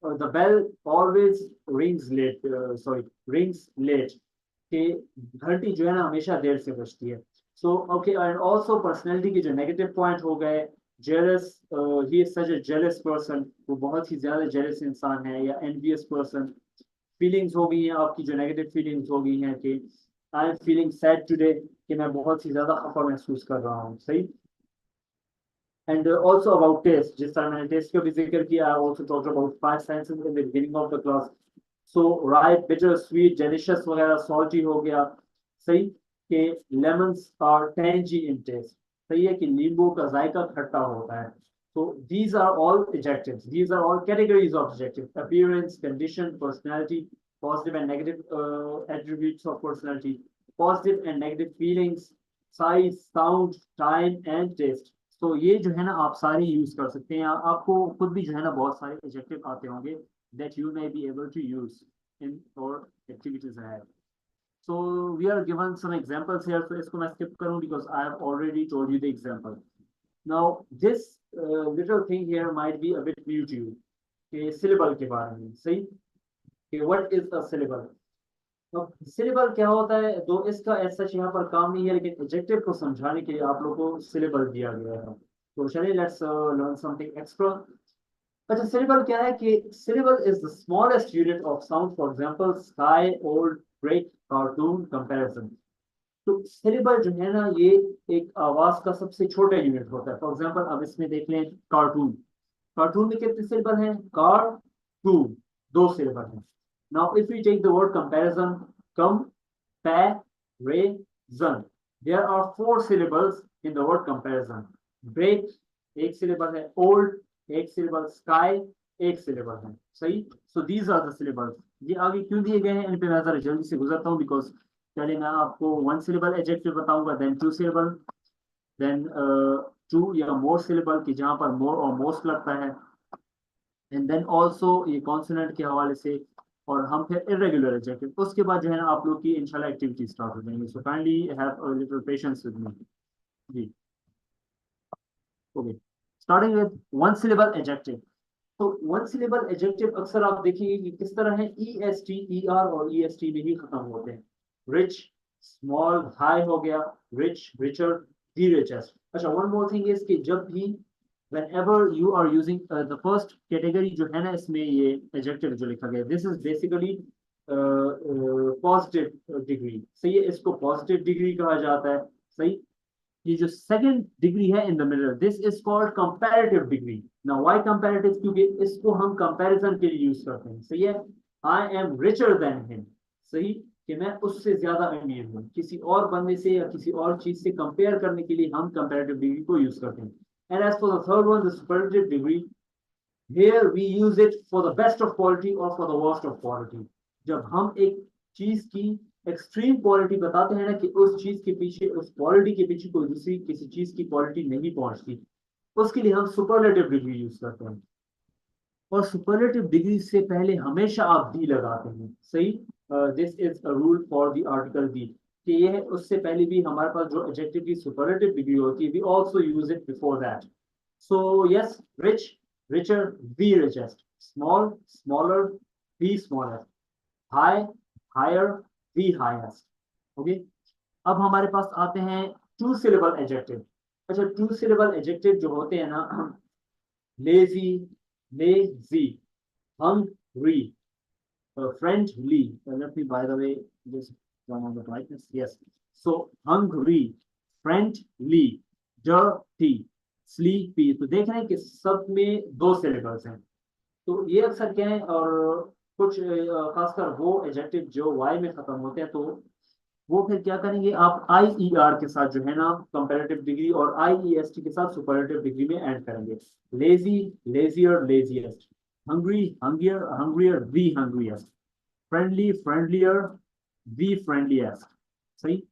the bell always rings late, sorry rings late, कि घंटी जो है ना हमेशा देर से बजती है। So okay, and also personality के जो नेगेटिव पॉइंट हो गए, jealous, he is such a jealous person, वो बहुत ही ज्यादा जेलस इंसान है, या एनवियस पर्सन। फीलिंग्स हो गई हैं आपकी, जो नेगेटिव फीलिंग्स हो गई हैं कि I am feeling sad today, कि मैं बहुत ही ज्यादा खफा महसूस कर रहा हूँ, सही। एंड ऑल्सो अबाउट टेस्ट, जिस तरह मैंने टेस्ट का भी जिक्र किया, I also talked about 5 senses in the beginning of the class. So right, bitter, sweet, delicious वगैरह, सॉल्टी हो गया, सही, कि lemons are tangy in taste, सही है, कि नींबू का जायका खट्टा होता है। So these are all adjectives. These are all categories of adjectives: appearance, condition, personality, positive and negative attributes of personality, positive and negative feelings, size, sound, time, and taste. So ये जो है ना आप सारे यूज कर सकते हैं। आपको खुद भी जो है ना बहुत सारे एडजेक्टिव आते होंगे that you may be able to use in your activities ahead. So we are given some examples here. So इसको मैं skip करूँ because I have already told you the example. Now this little thing here might be a bit new to you. कि syllable के बारे में, सही, कि what is a syllable? अब syllable क्या होता है, तो इसका ऐसा यहाँ पर काम नहीं है, लेकिन adjective को समझाने के लिए आप लोगों को syllable दिया गया है। तो चलिए let's learn something extra. अच्छा, syllable क्या है कि syllable is the smallest unit of sound. For example, sky, old, break, cartoon, comparison. तो सिलेबल जो है ना ये एक आवाज का सबसे छोटा यूनिट होता है। फॉर एग्जांपल अब इसमें देख लें कार्टून, कार्टून में कितने सिलेबल हैं, कार टू, 2 सिलेबल हैं। Now if we take the word comparison, comparison, there are 4 syllables in the word comparison. Break 1 syllable है, ओल्ड 1 सिलेबल, स्काई 1 सिलेबल है, सही। So these are the syllables. ये आगे क्यों दिए गए हैं इन पे मैं जरा जल्दी से गुजरता हूँ, बिकॉज पहले मैं आपको 1 syllable एडजेक्टिव बताऊंगा, देन 2 syllable, देन 2 या मोर सिलेबल की जहां पर मोर और मोस्ट लगता है, एंड देन ऑल्सो ये कॉन्सोनेंट के हवाले से, और हम फिर इरेगुलर एडजेक्टिव। उसके बाद जो है ना आप लोग की इंशाल्लाह एक्टिविटी स्टार्ट हो जाएंगी। So kindly have a little patience with me जी। Okay, starting with 1 syllable adjective. तो 1 syllable एडजेक्टिव अक्सर आप देखेंगे कि किस तरह है, EST, ER और EST में ही खत्म होते हैं। रिच, स्मॉल हाई हो गया, रिच रिचर, दी रिचेस्ट। अच्छा, वन मोर थिंग इज कि जब भी whenever you are using the first category जो है ना इसमें ये adjective जो लिखा गया, this is basically positive degree, सही है, इसको positive degree कहा जाता है, सही। ये जो सेकंड डिग्री है in the middle, this is called comparative degree. Now why comparative, क्योंकि इसको हम कंपैरिजन के लिए यूज करते हैं, सही है। I am richer than him, सही, कि मैं उससे ज्यादा अमीर हूँ, किसी और बंदे से या किसी और चीज से कंपेयर करने के लिए हम कंपैरेटिव डिग्री को यूज करते हैं। And as for the third one, the superlative degree, here we use it for the best of quality or for the worst of quality। जब हम एक चीज की एक्सट्रीम क्वालिटी बताते हैं ना, कि उस चीज के पीछे, उस क्वालिटी के पीछे कोई दूसरी किसी चीज की क्वालिटी नहीं पहुंचती, उसके लिए हम सुपरलेटिव डिग्री यूज करते हैं। और सुपरलेटिव डिग्री से पहले हमेशा आप दी लगाते हैं, सही। This is a rule for the article the, कि ये है, उससे पहले भी हमारे पास जो एडजेक्टिव की सुपरलेटिव डिग्री होती है, we also use it before that. So yes, rich, richer, the richest. Small, smaller, the smallest. High, higher, the highest. Okay. अब हमारे पास आते हैं टू सिलेबल एडजेक्टिव। अच्छा, टू सिलेबल एडजेक्टिव जो होते हैं ना, lazy, lazy, hungry, friendly. Let me, by the way, just turn on the brightness. Yes. So hungry, friendly, dirty, sleepy। तो देख रहे हैं कि सब में दो सिलेबल्स हैं। तो ये अक्सर क्या है, और कुछ खासकर वो एडजेक्टिव जो वाई में खत्म होते हैं, तो वो फिर क्या करेंगे, आप आई ई आर के साथ जो है ना कंपैरेटिव डिग्री, और आई ई एस टी के साथ सुपरलेटिव डिग्री में ऐड करेंगे। Lazy, lazier, laziest, hungry, hungrier, hungrier, the hungriest, friendly, friendlier, the friendliest, सही।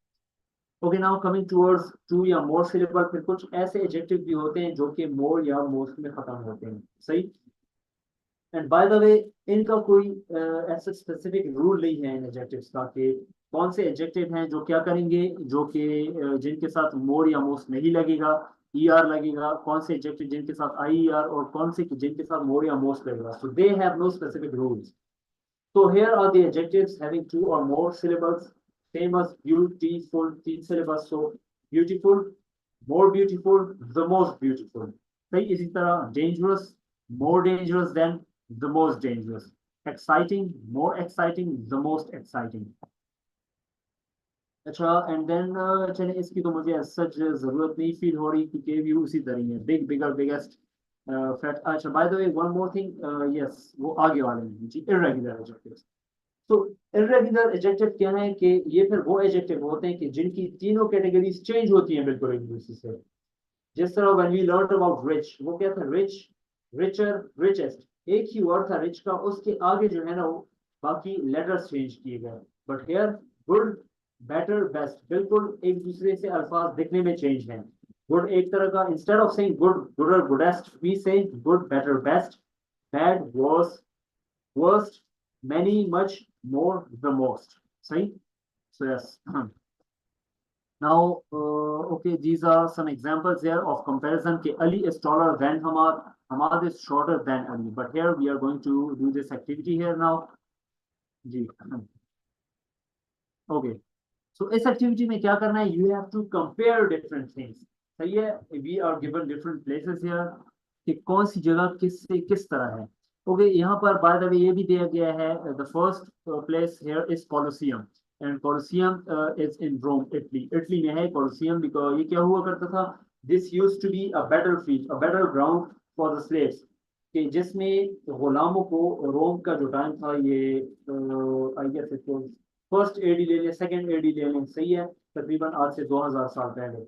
Okay, now coming towards two या मोर सिलेबल, फिर कुछ ऐसे एडजेक्टिव भी होते हैं जो कि मोर या मोस्ट में खत्म होते हैं, सही। एंड बाय द वे, इनका कोई ऐसा स्पेसिफिक रूल नहीं है इन एडजेक्टिव्स का, कि कौन से एडजेक्टिव हैं जो क्या करेंगे, जो कि जिनके साथ मोर या मोस्ट नहीं लगेगा, ई आर लगेगा, कौन से एडजेक्टिव जिनके साथ आई आर, और कौन से जिनके साथ मोर या मोस्ट लगेगा। So they have no specific rules. So here are the adjectives having two or more syllables, same as beautiful, तीन syllables, so beautiful, more beautiful, the most beautiful, सही। इसी तरह dangerous, more dangerous than, the most dangerous, exciting, more exciting, the most exciting। अच्छा, and then चलिए, इसकी तो मुझे सच जरूरत नहीं फील हो रही, क्योंकि भी उसी तरह ही है, बिग, बिगर, बिगेस्ट, फैट। अच्छा, by the way, one more thing, yes, वो आगे वाले हैं जी, इर्रेगुलर एडजेक्टिव्स। तो इर्रेगुलर एडजेक्टिव क्या है, कि ये फिर वो एडजेक्टिव होते हैं कि जिनकी तीनों कैटेगरीज चेंज होती हैं बिल्कुल एक दूसरे से। जिस तरह when we learn about rich, वो क्या था, रिच, रिचर, रिचेस्ट, एक ही वर्ड था रिच का, उसके आगे जो है ना वो बाकी लेटर्स चेंज किए गए। But here, good, better, best, बिल्कुल एक दूसरे से अल्फाज दिखने में चेंज हैं। गुड एक तरह का, instead of saying good, gooder, goodest, we say good, better, best, bad, worse, worst, many, much, more, the most, सही। So yes, now okay, these are some examples here of comparison, कि Ali is taller than Hamad, Hamad is shorter than Ali, but here we are going to do this activity here now जी। okay, so इस activity में क्या करना है, you have to compare different things, सही है। we are given different places here, कि कौन सी जगह किस से किस तरह है। ओके, यहाँ पर बाय द वे ये भी दिया गया है, the first place here is Colosseum, and Colosseum is in Rome, Italy, Italy में है कोलोसियम। बिकॉज ये क्या हुआ करता था, this used to be a battle field, a battle ground for the slaves, कि जिसमें गुलामों को, रोम का जो टाइम था, ये I guess it was first AD ले लें, सेकंड एडी ले लें, सही है, तकरीबन आज से 2000 साल पहले।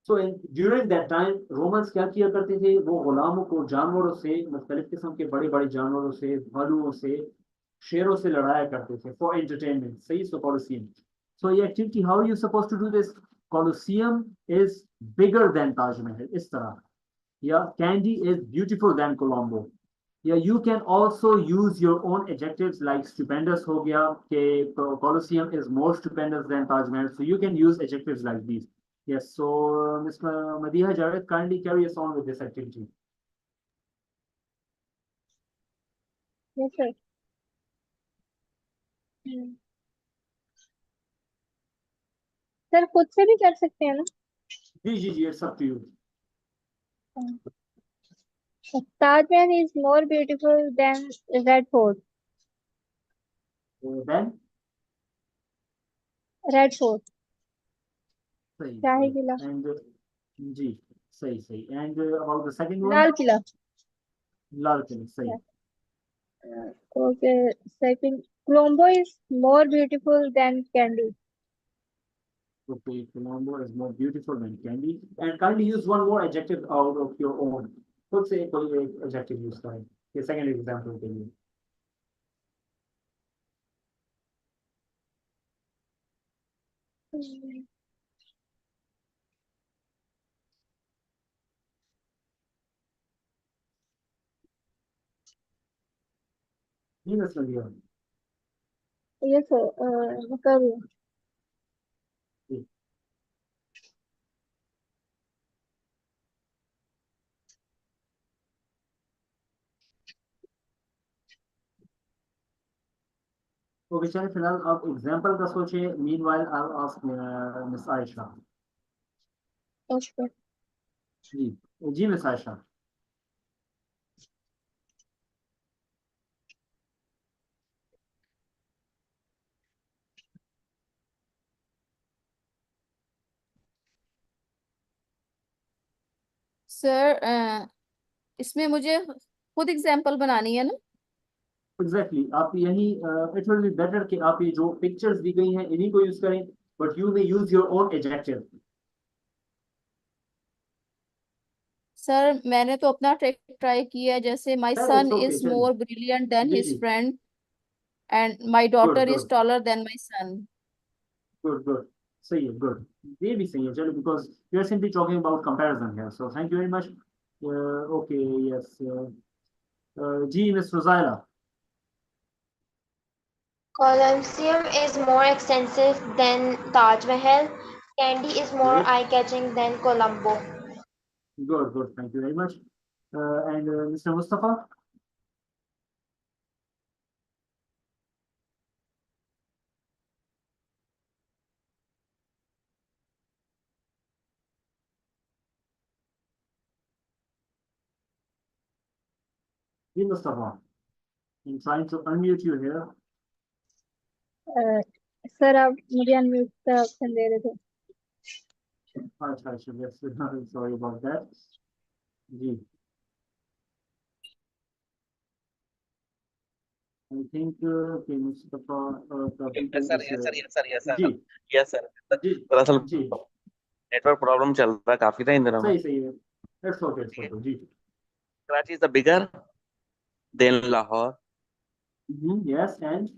So during that time Romans क्या किया करते थे, वो गुलामों को जानवरों से, मुख्तलिफ किस्म के बड़े बड़े जानवरों से, भालुओं से, शेरों से लड़ाया करते थे फॉर एंटरटेनमेंट, सही। सो कॉलोसियम, सो ये activity, how you suppose to do this, Colosseum is bigger than Taj Mahal, इस तरह, या Kandy is beautiful than Colombo, या you can also use your own adjectives like stupendous हो गया, कि Colosseum is more stupendous than Taj Mahal, so you can use adjectives like these. Yes, so Ms. Madiha Javed, kindly carry us on with this activity. Yes, sir. Hmm. Sir खुद से भी कर सकते हैं ना? जी जी जी, it's up to you. Taj Mahal is more beautiful than Red Fort. Than Red Fort. सही शाही सही। किला. एंड जी, सही सही। And about the second one, Lal Qila. Lal Qila, सही। Yeah. Okay. Second, Colombo is more beautiful than Candy. Okay, Colombo is more beautiful than Candy. And kindly use one more adjective out of your own. खुद से कोई एक adjective use करें। ये second example के लिए। जी miss लिया। Yes, sir. कर रही हूँ. ओके चलिए फिलहाल आप एग्जाम्पल का सोचिए। Meanwhile I will ask miss Ayesha. Okay. जी जी मिस आयशा। सर इसमें मुझे खुद एग्जांपल बनानी है ना? एग्जैक्टली आप यही इट विल बी बेटर कि आप ये जो पिक्चर्स दी गई हैं इन्हीं को यूज करें, but you may use your own adjective. Sir मैंने तो अपना ट्राई किया, जैसे my it's son okay is चलिए। मोर ब्रिलियंट देन जी हिज जी, friend and my good daughter is good taller than my son. Good good, सही है, गुड। ये भी सही है चलो, because we are simply talking about comparison है, so thank you very much. Okay yes, जी miss Rujaila. Colosseum is more extensive than Taj Mahal. Candy is more great, eye-catching than Colombo. Good good, thank you very much. And mister Mustafa. जी Mustafa, I'm trying to unmute you here. Sir आप मुझे unmute का option दे रहे थे. अच्छा अच्छा, yes, sorry about that. Ji, I think कि मुस्तफा का yes Bluetooth sir, is yes sir, yes sir, yes जी सर, यस सर। जी दरअसल जी, नेटवर्क प्रॉब्लम चल रहा है काफी था इन दिनों में। सही सही है। It's okay जी। Karachi is the bigger than Lahore Yes, and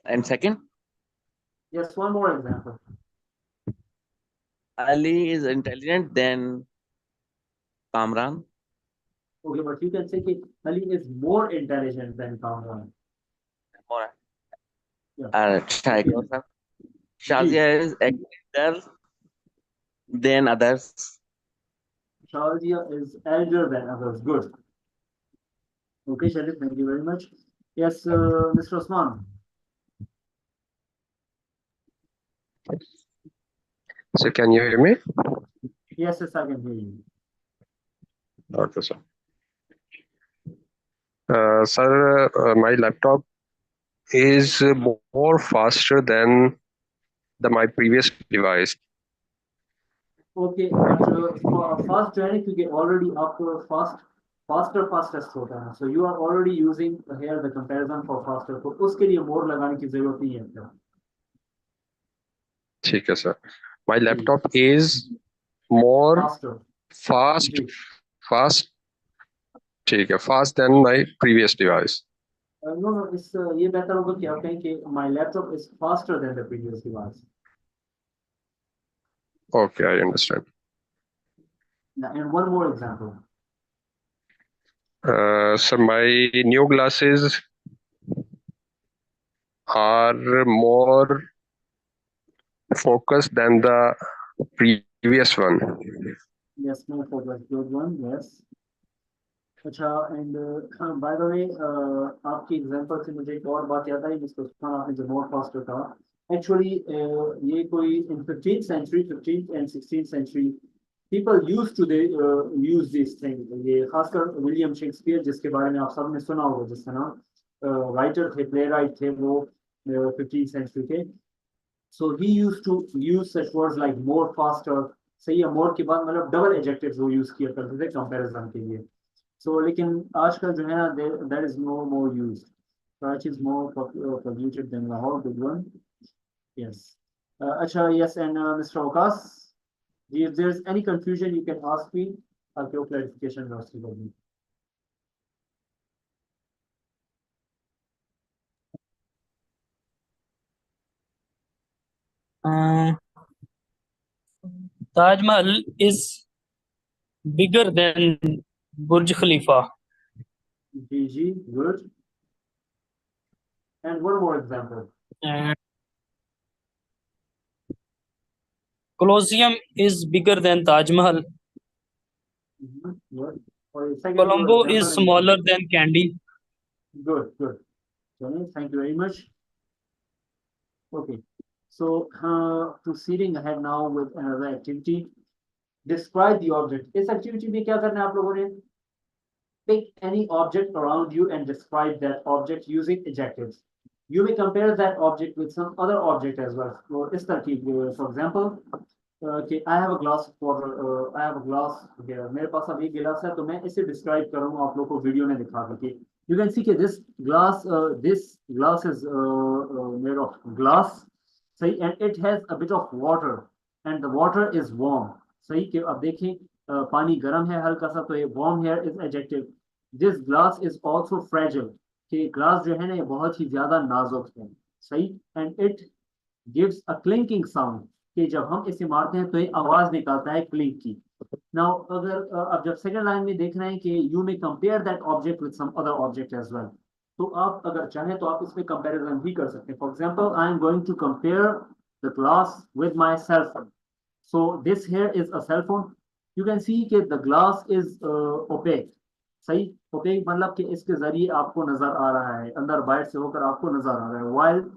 and second yes, one more example. Ali is intelligent than Kamran. Okay, but you can say कि Ali is more intelligent than Kamran. Yeah. अच्छा है Okay. सर। जी, Shazia is elder than others. Shazia is elder than others. Good. Okay, Sharif, thank you very much. Yes, Mr. Osman. So can you hear me? Yes, yes, I can hear you. Okay, sir. Sir, my laptop is more faster than my previous device. Okay, but fast जो है ना, क्योंकि already आपको fastest होता है, so you are already using here the comparison for faster, तो उसके लिए more लगाने की जरूरत नहीं है क्या? ठीक है सर. My जी, laptop is more faster. fast, जी, fast. ठीक है, fast than my previous device. no no, इस ये बेहतर होगा कि आप कहें कि my laptop is faster than the previous device. Okay, I understand. And one more example. So my new glasses are more focused than the previous one. Yes, more focus. Good one. Yes. अच्छा, and by the way आपकी example से मुझे एक और बात याद आई जिसको सुना आपने, जो मोर फास्टर था। Actually, ये कोई in 15th century, 15th and 16th century, people used to they use these things. ये खासकर विलियम शेक्सपियर जिसके बारे में आप सबने सुना होगा, जिसका नाम राइटर थे, प्ले राइट थे वो 15th century के. So he used to use such words like more, faster. सही है, more के बाद मतलब डबल एडजेक्टिव्स वो यूज किया करते थे कंपैरिजन के लिए. So लेकिन आजकल जो है ना, there is no more used. Scratch is more polluted than Lahore. Good one. Yes. Acha, yes, and Mr. Okas, if there's any confusion, you can ask me. I'll give clarification. Taj Mahal is bigger than Burj Khalifa. GG, good. And one more example. And Colosseum is bigger than Taj Mahal. Good. Or second Colombo example, is smaller than Kandy. Good, good. Johnny, thank you very much. Okay. So proceeding ahead now with another activity. Describe the object. इस activity में क्या करना है आप लोगों ने? Pick any object around you and describe that object using adjectives. You may compare that object with some other object as well. So इस तरकीब, for example, कि I have a glass of water. I have a glass here. मेरे पास अभी गिलास है, तो मैं इसे describe करूँगा आप लोगों को वीडियो में दिखा करके. You can see that this glass is made of glass. सही, and it has a bit of water, and the water is warm. सही, कि अब देखें पानी गर्म है हल्का सा, तो ये warm here is adjective. This glass is also fragile. कि ग्लास जो है ना ये बहुत ही ज्यादा नाजुक है. सही, and it gives a clinking sound. कि जब हम इसे मारते हैं तो ये आवाज निकालता है क्लिंक की. Now अगर अब जब सेकंड लाइन में देख रहे हैं कि you may compare that object with some other object as well. तो आप अगर चाहें तो आप इसमें कंपैरिजन भी कर सकते हैं. For example, I am going to compare the glass with my cell phone. So this here is a cell phone. You can see कि द ग्लास इज ओपेक. सही, ओपेक मतलब कि इसके जरिए आपको नजर आ रहा है, अंदर बाहर से होकर आपको नजर आ रहा है. While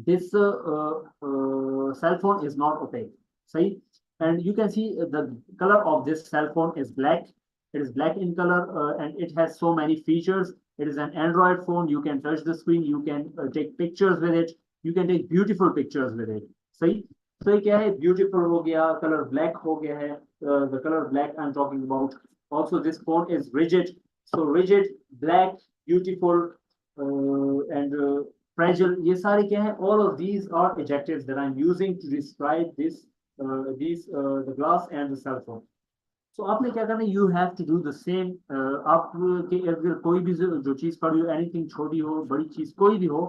this cell phone is not opaque. See, and you can see the color of this cell phone is black. It is black in color, and it has so many features. It is an Android phone. You can touch the screen. You can take pictures with it. You can take beautiful pictures with it. See, so क्या है, beautiful हो गया, color black हो गया है. The color black I'm talking about. Also, this phone is rigid. So rigid, black, beautiful, and fragile. ये सारे क्या है? All of these are adjectives that I'm using to describe the glass and the cell phone. So आपने क्या करना है? You have to do the same. आप के अगर कोई भी जो चीज पढ़ी हो, anything छोटी हो बड़ी चीज कोई भी हो,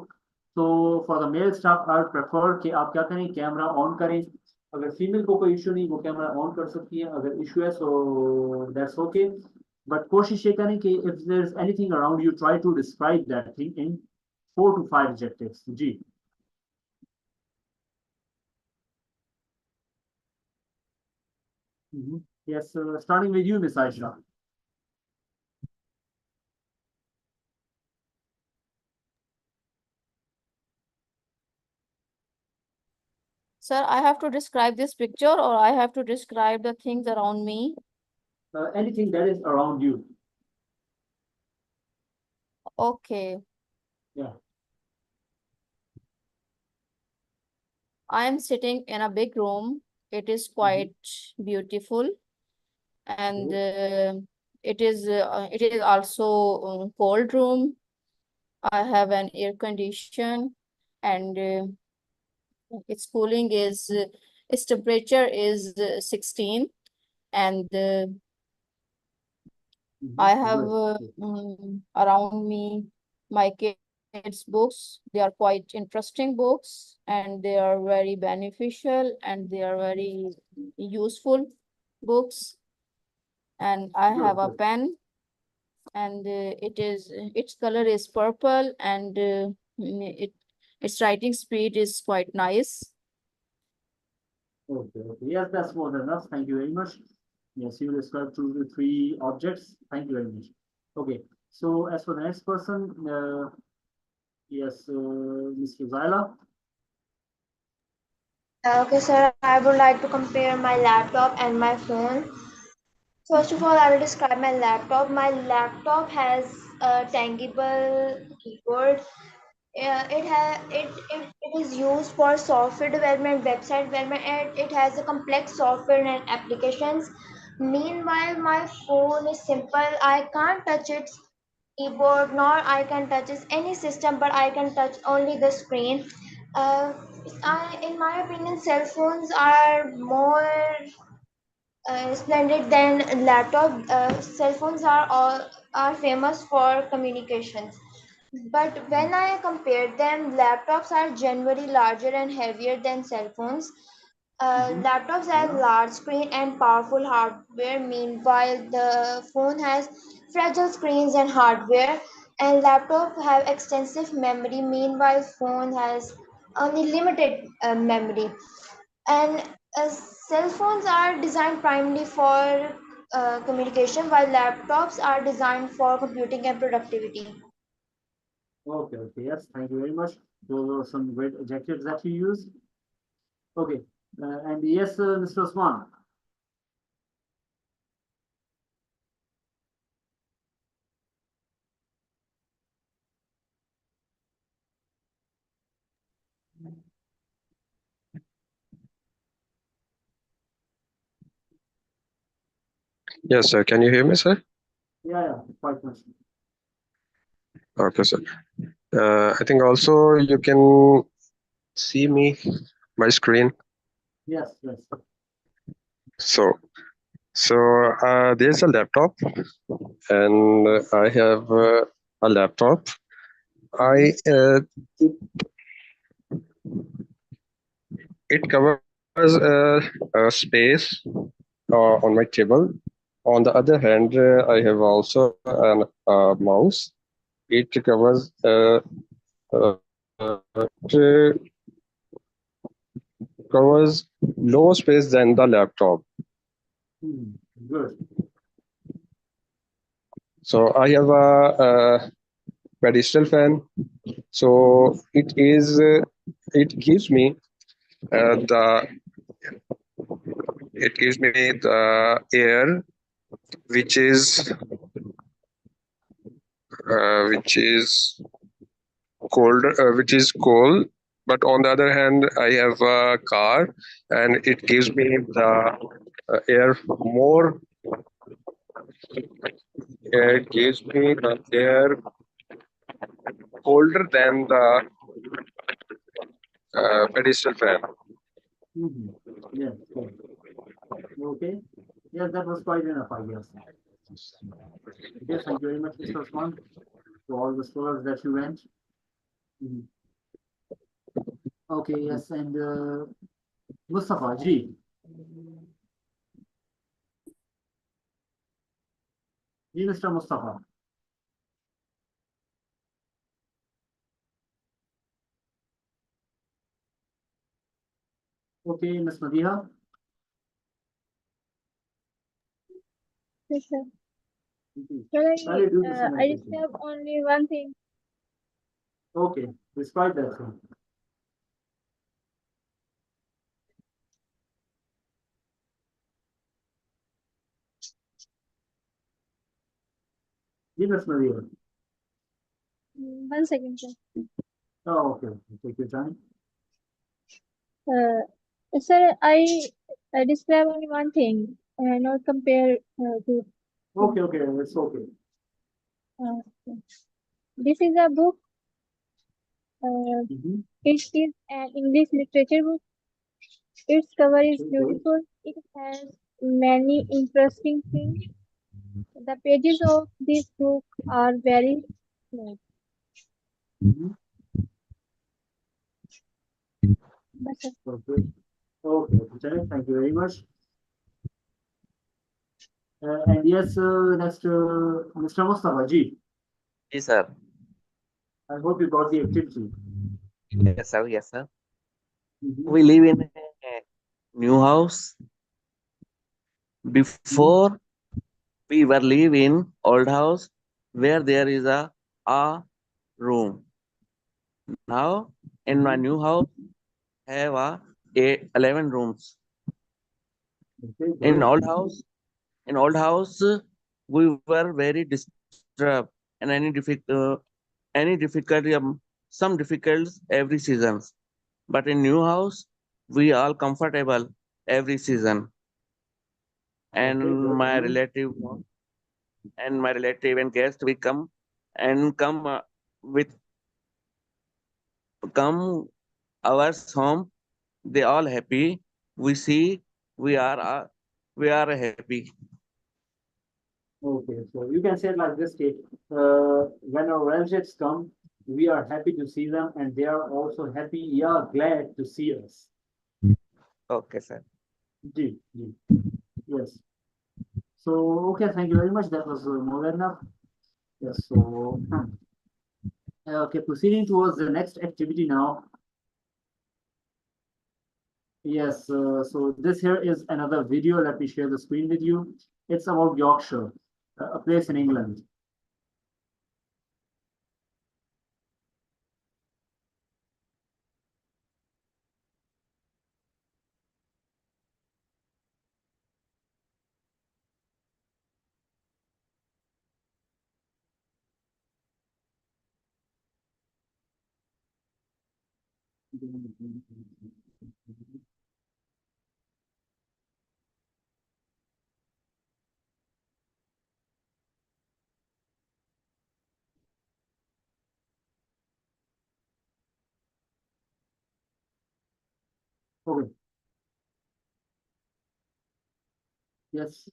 तो for the male staff I would prefer कि आप क्या करें, कैमरा ऑन करें. अगर फीमेल को कोई इशू नहीं, वो कैमरा ऑन कर सकती है. अगर इशू है so that's okay. But कोशिश ये करें कि if there is anything around you, try to describe that thing in 4 to 5 adjectives. G. Yes, starting with you, Miss Aisha. Sir, I have to describe this picture or I have to describe the things around me? Anything that is around you. Okay. Yeah. I am sitting in a big room. It is quite beautiful, and it is also a cold room. I have an air condition, and its cooling is its temperature is 16, and I have around me my kids' books. They are quite interesting books, and they are very beneficial, and they are very useful books. And I have a pen, and its color is purple, and its writing speed is quite nice. Okay, okay. Yes, that's more than enough. Thank you very much. Yes, you described 2 to 3 objects. Thank you very much. Okay, so as for the next person, yes, Mr. Zaila. Okay, sir, I would like to compare my laptop and my phone. First of all, I will describe my laptop. My laptop has a tangible keyboard. It is used for software development, website development, and it has a complex software and applications. Meanwhile, my phone is simple. I can't touch its keyboard, nor I can touch any system, but I can touch only the screen. Uh, in my opinion, cell phones are more splendid than laptop. Cell phones are famous for communications. But when I compare them, laptops are generally larger and heavier than cell phones. Laptops have large screen and powerful hardware. Meanwhile, the phone has fragile screens and hardware. And laptop have extensive memory. Meanwhile, phone has only limited memory. And cell phones are designed primarily for communication, while laptops are designed for computing and productivity. Okay, okay, yes, thank you very much. Those are some great adjectives that you use. Okay, and yes, Mr. Osman. Yes, sir. Can you hear me, sir? Yeah, quite much. Okay, sir. I think also you can see me, my screen. Yes, yes. So, there's a laptop, and I have a laptop. I it covers a space on my table. On the other hand, I have also a mouse. It covers it covers lower space than the laptop. Hmm, good. So I have a pedestal fan. So it gives me the it gives me the air which is which is which is cold. But on the other hand, I have a car, and it gives me the air more. It gives me the air colder than the pedestal fan. Mm-hmm. Yes, yes. Okay. Yes, that was quite enough, I guess. Okay, thank you very much, Mr. Osman, for all the stores that you went. Mhm. Okay, yes, and Mustafa, G. G, Mr. Mustafa. Okay, Miss Madiha. Yes, sir. Okay. Sir, I'll do the I same. describe only one thing. Okay, describe that thing. G, Miss Madiha. 1 second, sir. Oh, okay. Take your time. Sir, I describe only one thing, not compare to. Okay, okay, it's okay. Uh, this is a book. Mm-hmm. It is an English literature book. Its cover is Very good. beautiful. It has many interesting things. The pages of this book are very smooth. Mm-hmm. But, Okay. Okay, okay, thank you very much. And yes, next, Mr. Mustafa, G. Yes, sir. I hope you got the activity. Yes, sir. Yes, sir. Mm-hmm. We live in a new house. Before we were live in old house where there is a room. Now in my Mm-hmm. new house have a 11 rooms. Okay, In good. old house, we were very disturbed and any difficulty, some difficulties every season. But in new house, we all comfortable every season. And Okay, good. my relative and guest, we come with come ours home. They all happy. We see we are happy. Okay, so you can say it like this, Kate. When our relatives come, we are happy to see them, and they are also happy, yeah, glad to see us. Okay, sir. Ji, ji. Yes. So, okay, thank you very much. That was more than enough. Yes, so, okay, proceeding towards the next activity now. Yes, so this here is another video. Let me share the screen with you. It's about Yorkshire, a place in England. Okay. Yes.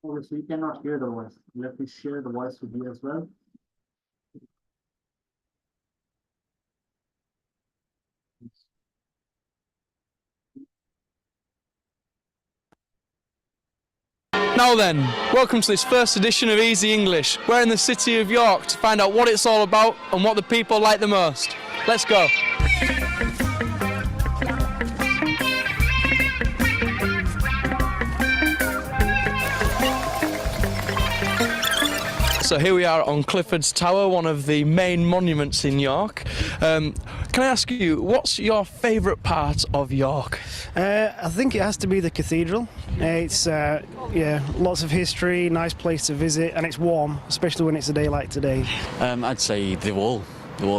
Okay, so you cannot hear the voice. Let me share the voice with you as well. Now then, welcome to this first edition of Easy English. We're in the city of York to find out what it's all about and what the people like the most. Let's go. So here we are on Clifford's Tower, one of the main monuments in York. Can I ask you, what's your favourite part of York? I think it has to be the cathedral. It's yeah, lots of history, nice place to visit, and it's warm, especially when it's a day like today. I'd say the wall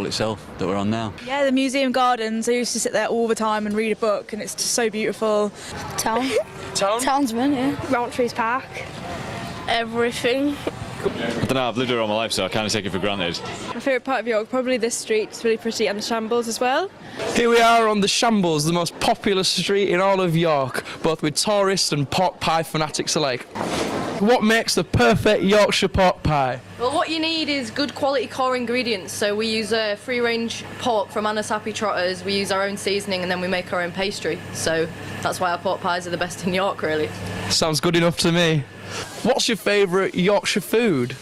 itself that we're on now. Yeah, the museum gardens. I used to sit there all the time and read a book, and it's just so beautiful. Town. Townsman, yeah. Roundtree's Park. Everything. I don't know, I've lived here all my life, so I kind of take it for granted. My favourite part of York, probably this street. It's really pretty, and the Shambles as well. Here we are on the Shambles, the most popular street in all of York, both with tourists and pork pie fanatics alike. What makes the perfect Yorkshire pork pie? Well, what you need is good quality core ingredients. So we use free-range pork from Anna's Happy Trotters, we use our own seasoning, and then we make our own pastry. So that's why our pork pies are the best in York, really. Sounds good enough to me. What's your favourite Yorkshire food?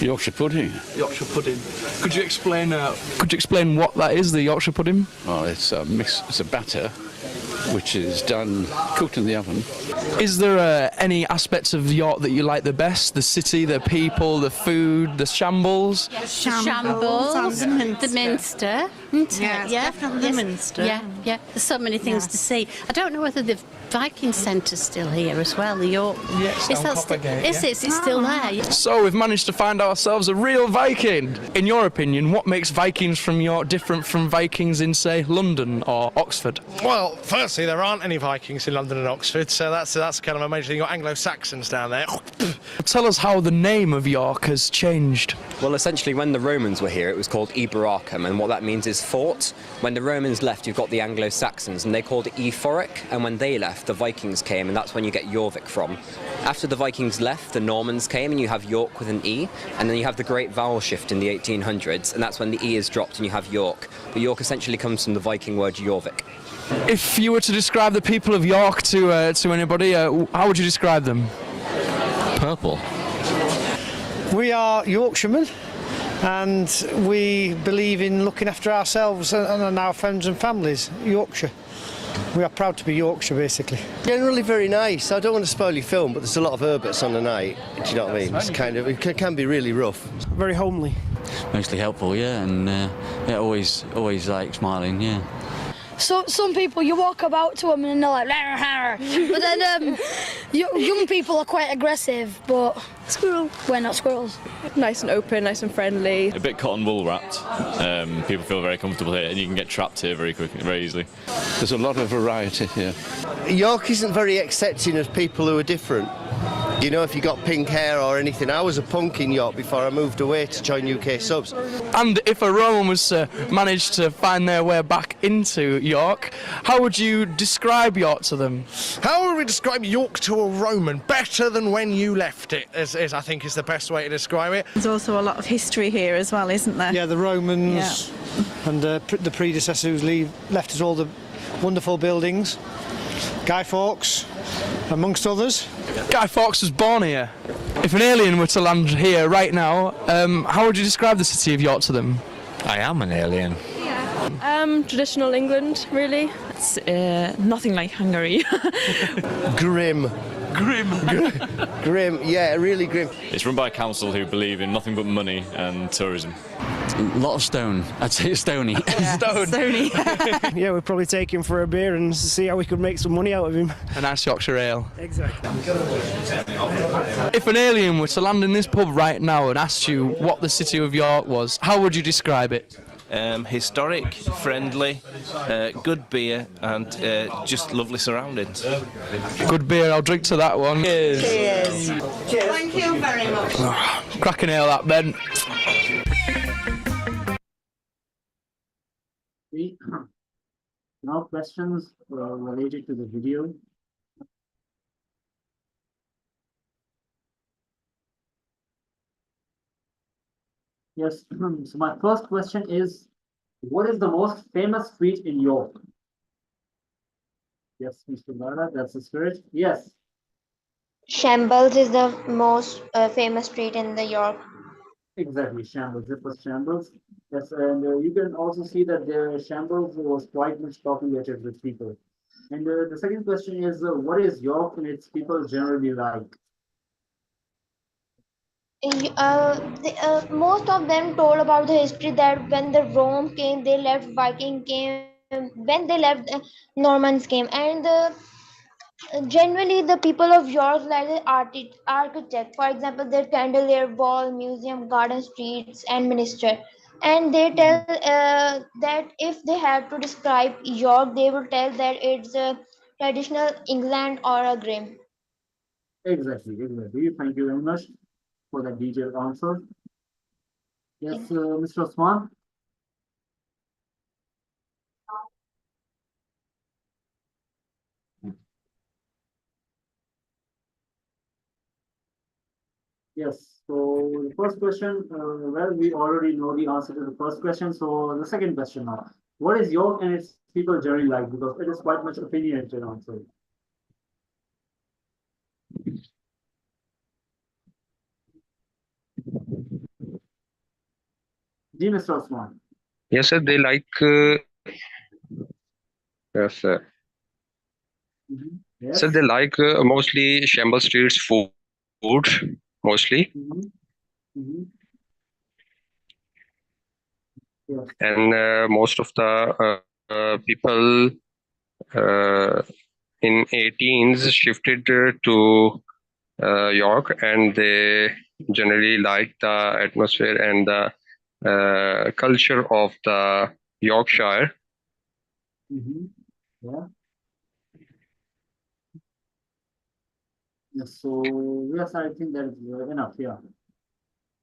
Yorkshire pudding. Yorkshire pudding. Could you explain what that is, the Yorkshire pudding? Well, it's a mix. It's a batter, which is cooked in the oven. Is there any aspects of York that you like the best? The city, the people, the food, the Shambles? Shambles, the Minster. Yeah, definitely the Minster. Yeah. There's so many things to see. I don't know whether the Viking Centre's still here as well, the York. Yes, is that it's still there? So we've managed to find ourselves a real Viking. In your opinion, what makes Vikings from York different from Vikings in, say, London or Oxford? Well, firstly, there aren't any Vikings in London and Oxford, so that's kind of a major thing. You've got Anglo-Saxons down there. Tell us how the name of York has changed. Well, essentially, when the Romans were here, it was called Iberacum, and what that means is Romans fought. When the Romans left, you've got the Anglo-Saxons, and they called it Euphoric, and when they left, the Vikings came, and that's when you get Jorvik from. After the Vikings left, the Normans came, and you have York with an E, and then you have the Great Vowel Shift in the 1800s, and that's when the E is dropped and you have York. But York essentially comes from the Viking word Jorvik. If you were to describe the people of York to anybody, how would you describe them? Purple. We are Yorkshiremen, and we believe in looking after ourselves and our friends and families. Yorkshire. We are proud to be Yorkshire, basically. Generally very nice. I don't want to spoil your film, but there's a lot of herberts on the night. Do you know what I mean? It's it can be really rough. Very homely. Mostly helpful, yeah, and always like smiling, yeah. So some people, you walk about to them and they're like, "Rah, rah, rah." But then young people are quite aggressive, but squirrel, we're not squirrels. Nice and open, nice and friendly. A bit cotton wool wrapped. People feel very comfortable here, and you can get trapped here very quickly, very easily. There's a lot of variety here. York isn't very accepting of people who are different. You know, if you got pink hair or anything. I was a punk in York before I moved away to join UK Subs. And if a Roman was to manage to find their way back into York, how would you describe York to them? How would we describe York to a Roman? Better than when you left it, is I think is the best way to describe it. There's also a lot of history here as well, isn't there? Yeah, the Romans and the predecessors who left us all the wonderful buildings. Guy Fawkes, amongst others. Guy Fawkes was born here. If an alien were to land here right now, how would you describe the city of York to them? I am an alien. Traditional England, really. It's nothing like Hungary. Grim. Grim, yeah, really grim. It's run by a council who believe in nothing but money and tourism. A lot of stone. I'd say it's stony. Stony. Yeah, we'd probably take him for a beer and see how we could make some money out of him. A nice Yorkshire ale. Exactly. If an alien were to land in this pub right now and asked you what the city of York was, how would you describe it? Historic, friendly, good beer, and just lovely surroundings. Good beer, I'll drink to that one. Cheers. Cheers. Thank you very much. Cracking ale, that, Ben. Now questions related to the video. Yes, so my first question is, what is the most famous street in York? Yes, Mr. Lara, that's the spirit. Yes. Shambles is the most famous street in the York. Exactly, Shambles. It was Shambles. Yes, and you can also see that the Shambles was quite much populated with people. And the second question is, what is York and its people generally like? Most of them told about the history that when the Rome came, they left, Viking came, when they left, Normans came, and generally the people of York like the architect. For example, their Candelier Ball, Museum, Garden Streets, and Minister. And they tell that if they have to describe York, they will tell that it's a traditional England or a grim. Exactly. Thank you very much for that detailed answer. Yes, Mr. Osman. Yes, so the first question, well, we already know the answer to the first question. So the second question now, what is York and its people generally like? Because it is quite much opinionated answer. Ji, Mr. Osman. Yes, sir. They like. Yes, sir. Yes. So they like mostly Shamble Street's food, mostly. Yes. And most of the people in 18s shifted to York, and they generally like the atmosphere and the culture of the Yorkshire. Yeah. Yes, so yes, I think that is enough. Yeah.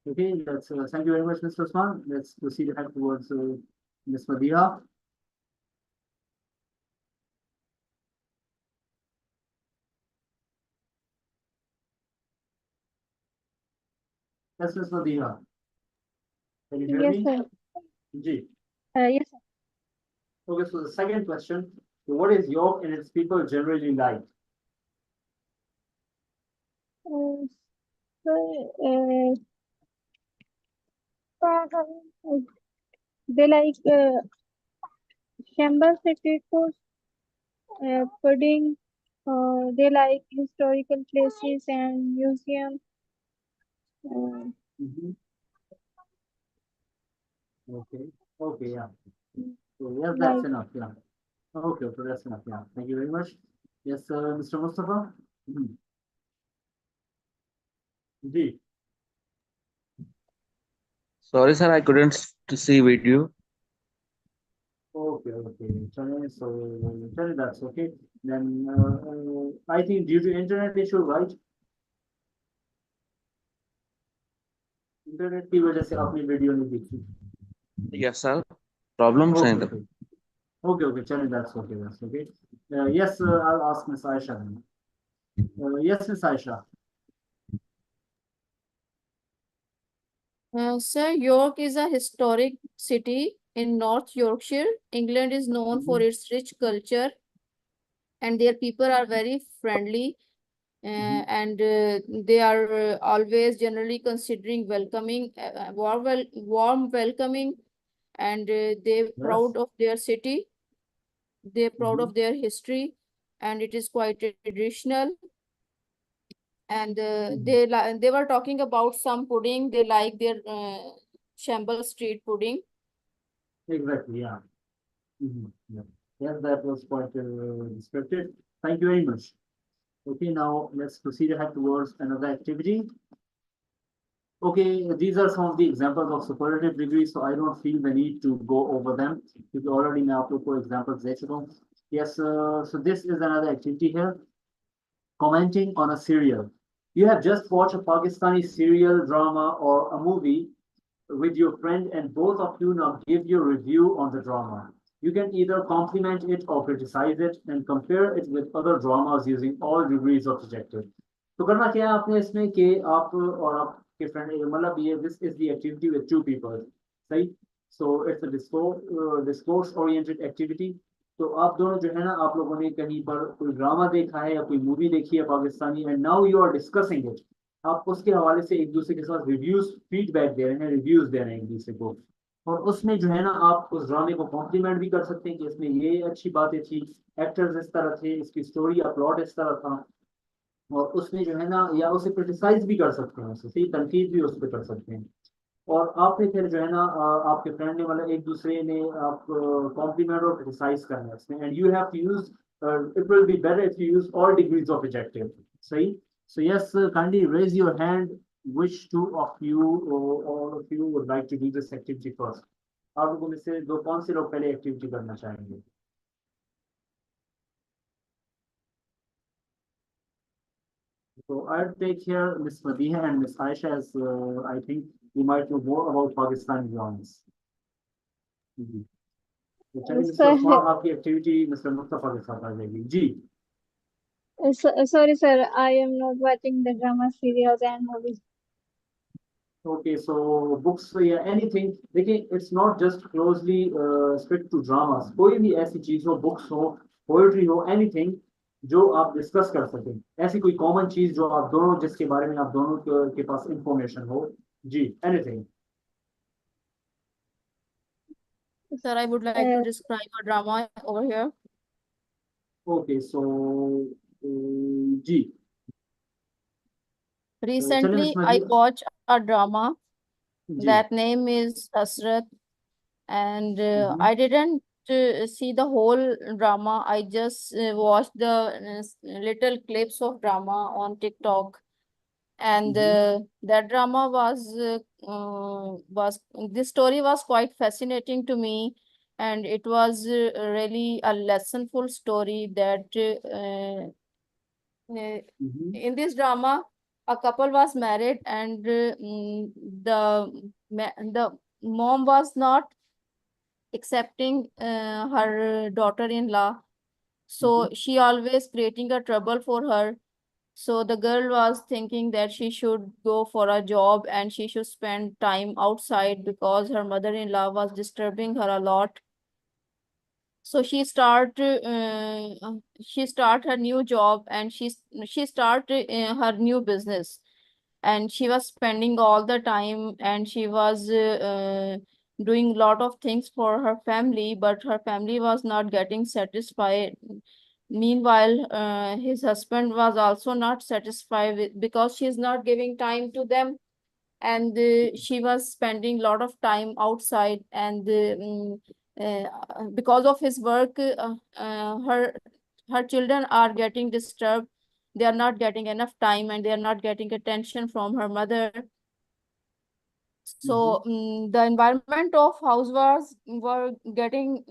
Okay, that's thank you very much, Mr. Osman. Let's proceed ahead towards Miss Madiha. Yes, Miss Madiha. Can you hear Yes, me? sir. Ji. Yes, sir. Okay, so the second question, what is York and its people generally like? Uh, so, they like Shambles street food, pudding. They like historical places and museum. Okay, okay, yeah. So yes, that's Like enough, yeah. Okay, okay, that's enough, yeah. Thank you very much. Yes, Mr. Mustafa? Ji. Sorry, sir, I couldn't see video. Okay, okay. Chale, so chale, that's okay. Then I think due to internet issue, right? Internet की वजह से आपने video नहीं देखी. Yes, sir. Problems Okay, and okay. Okay, okay. Chale, that's okay. That's okay. Yes, I'll ask Miss Aisha then. Yes, Miss Aisha. Sir, York is a historic city in North Yorkshire. England is known for its rich culture, and their people are very friendly, and they are always generally considering welcoming, warm welcoming, and they're proud of their city. They're proud of their history, and it is quite traditional. And they were talking about some pudding. They like their Shambles Street pudding. Exactly, yeah. Yeah. Yes, that was quite descriptive. Thank you very much. Okay, now let's proceed ahead towards another activity. Okay, these are some of the examples of superlative degrees, so I don't feel the need to go over them because already मैं आप लोग को examples दे चुका हूँ. Yes, so this is another activity here. Commenting on a serial. You have just watched a Pakistani serial, drama, or a movie with your friend, and both of you now give your review on the drama. You can either compliment it or criticize it and compare it with other dramas using all degrees of adjective. तो करना क्या है आपने इसमें कि आप और आपके फ्रेंड मतलब ये this is the activity with two people, सही? So it's a discourse oriented activity. तो आप दोनों जो है ना आप लोगों ने कहीं पर कोई ड्रामा देखा है या कोई मूवी देखी है Pakistani and now you are discussing it. आप उसके हवाले से एक दूसरे के साथ रिव्यूज फीडबैक दे रहे हैं, रिव्यूज दे रहे हैं एक दूसरे को. और उसमें जो है ना आप उस ड्रामे को कॉम्प्लीमेंट भी कर सकते हैं कि इसमें ये अच्छी बातें थी, एक्टर्स इस तरह थे, इसकी स्टोरी या प्लॉट इस तरह था. और उसमें जो है ना या उसे क्रिटिसाइज भी कर सकते हैं, उसे तनकीद भी उस पर कर सकते हैं. और आपने फिर जो है ना आपके फ्रेंड ने मतलब एक दूसरे ने आप कॉम्प्लीमेंट और क्रिटिसाइज करना है इसमें and you have to use it will be better if you use all degrees of adjective. सही? So yes, kindly raise your hand which two of you or all of you would like to do this activity first. आप लोगों में से दो कौन से लोग पहले एक्टिविटी करना चाहेंगे? So I'll take here Miss Madiha and Miss Aisha as I think you might know more about Pakistani dramas. तो चलिए मिस्टर उस्मान आपकी एक्टिविटी मिस्टर मुस्तफा के साथ आ जाएगी. जी. Sorry, sir. I am not watching the drama, serials, and movies. Okay, so books या anything. देखिए, it's not just closely strict to dramas. कोई भी ऐसी चीज हो, books हो, poetry हो, anything जो आप डिस्कस कर सकें. ऐसी कोई कॉमन चीज जो आप दोनों जिसके बारे में आप दोनों के पास इंफॉर्मेशन हो. जी, anything. Sir, I would like to describe a drama over here. Okay, so ji. Recently, I watched a drama. That name is Asrat, and I didn't see the whole drama. I just watched the little clips of drama on TikTok, and that drama was this story was quite fascinating to me, and it was really a lessonful story that in this drama a couple was married, and the mom was not accepting her daughter-in-law. So she always creating a trouble for her. So the girl was thinking that she should go for a job and she should spend time outside because her mother-in-law was disturbing her a lot. So she start her new job and she start her new business, and she was spending all the time and she was doing a lot of things for her family, but her family was not getting satisfied. Meanwhile, his husband was also not satisfied because she's not giving time to them, and she was spending a lot of time outside, and because of his work, her children are getting disturbed. They are not getting enough time and they are not getting attention from her mother. So the environment of housewives were getting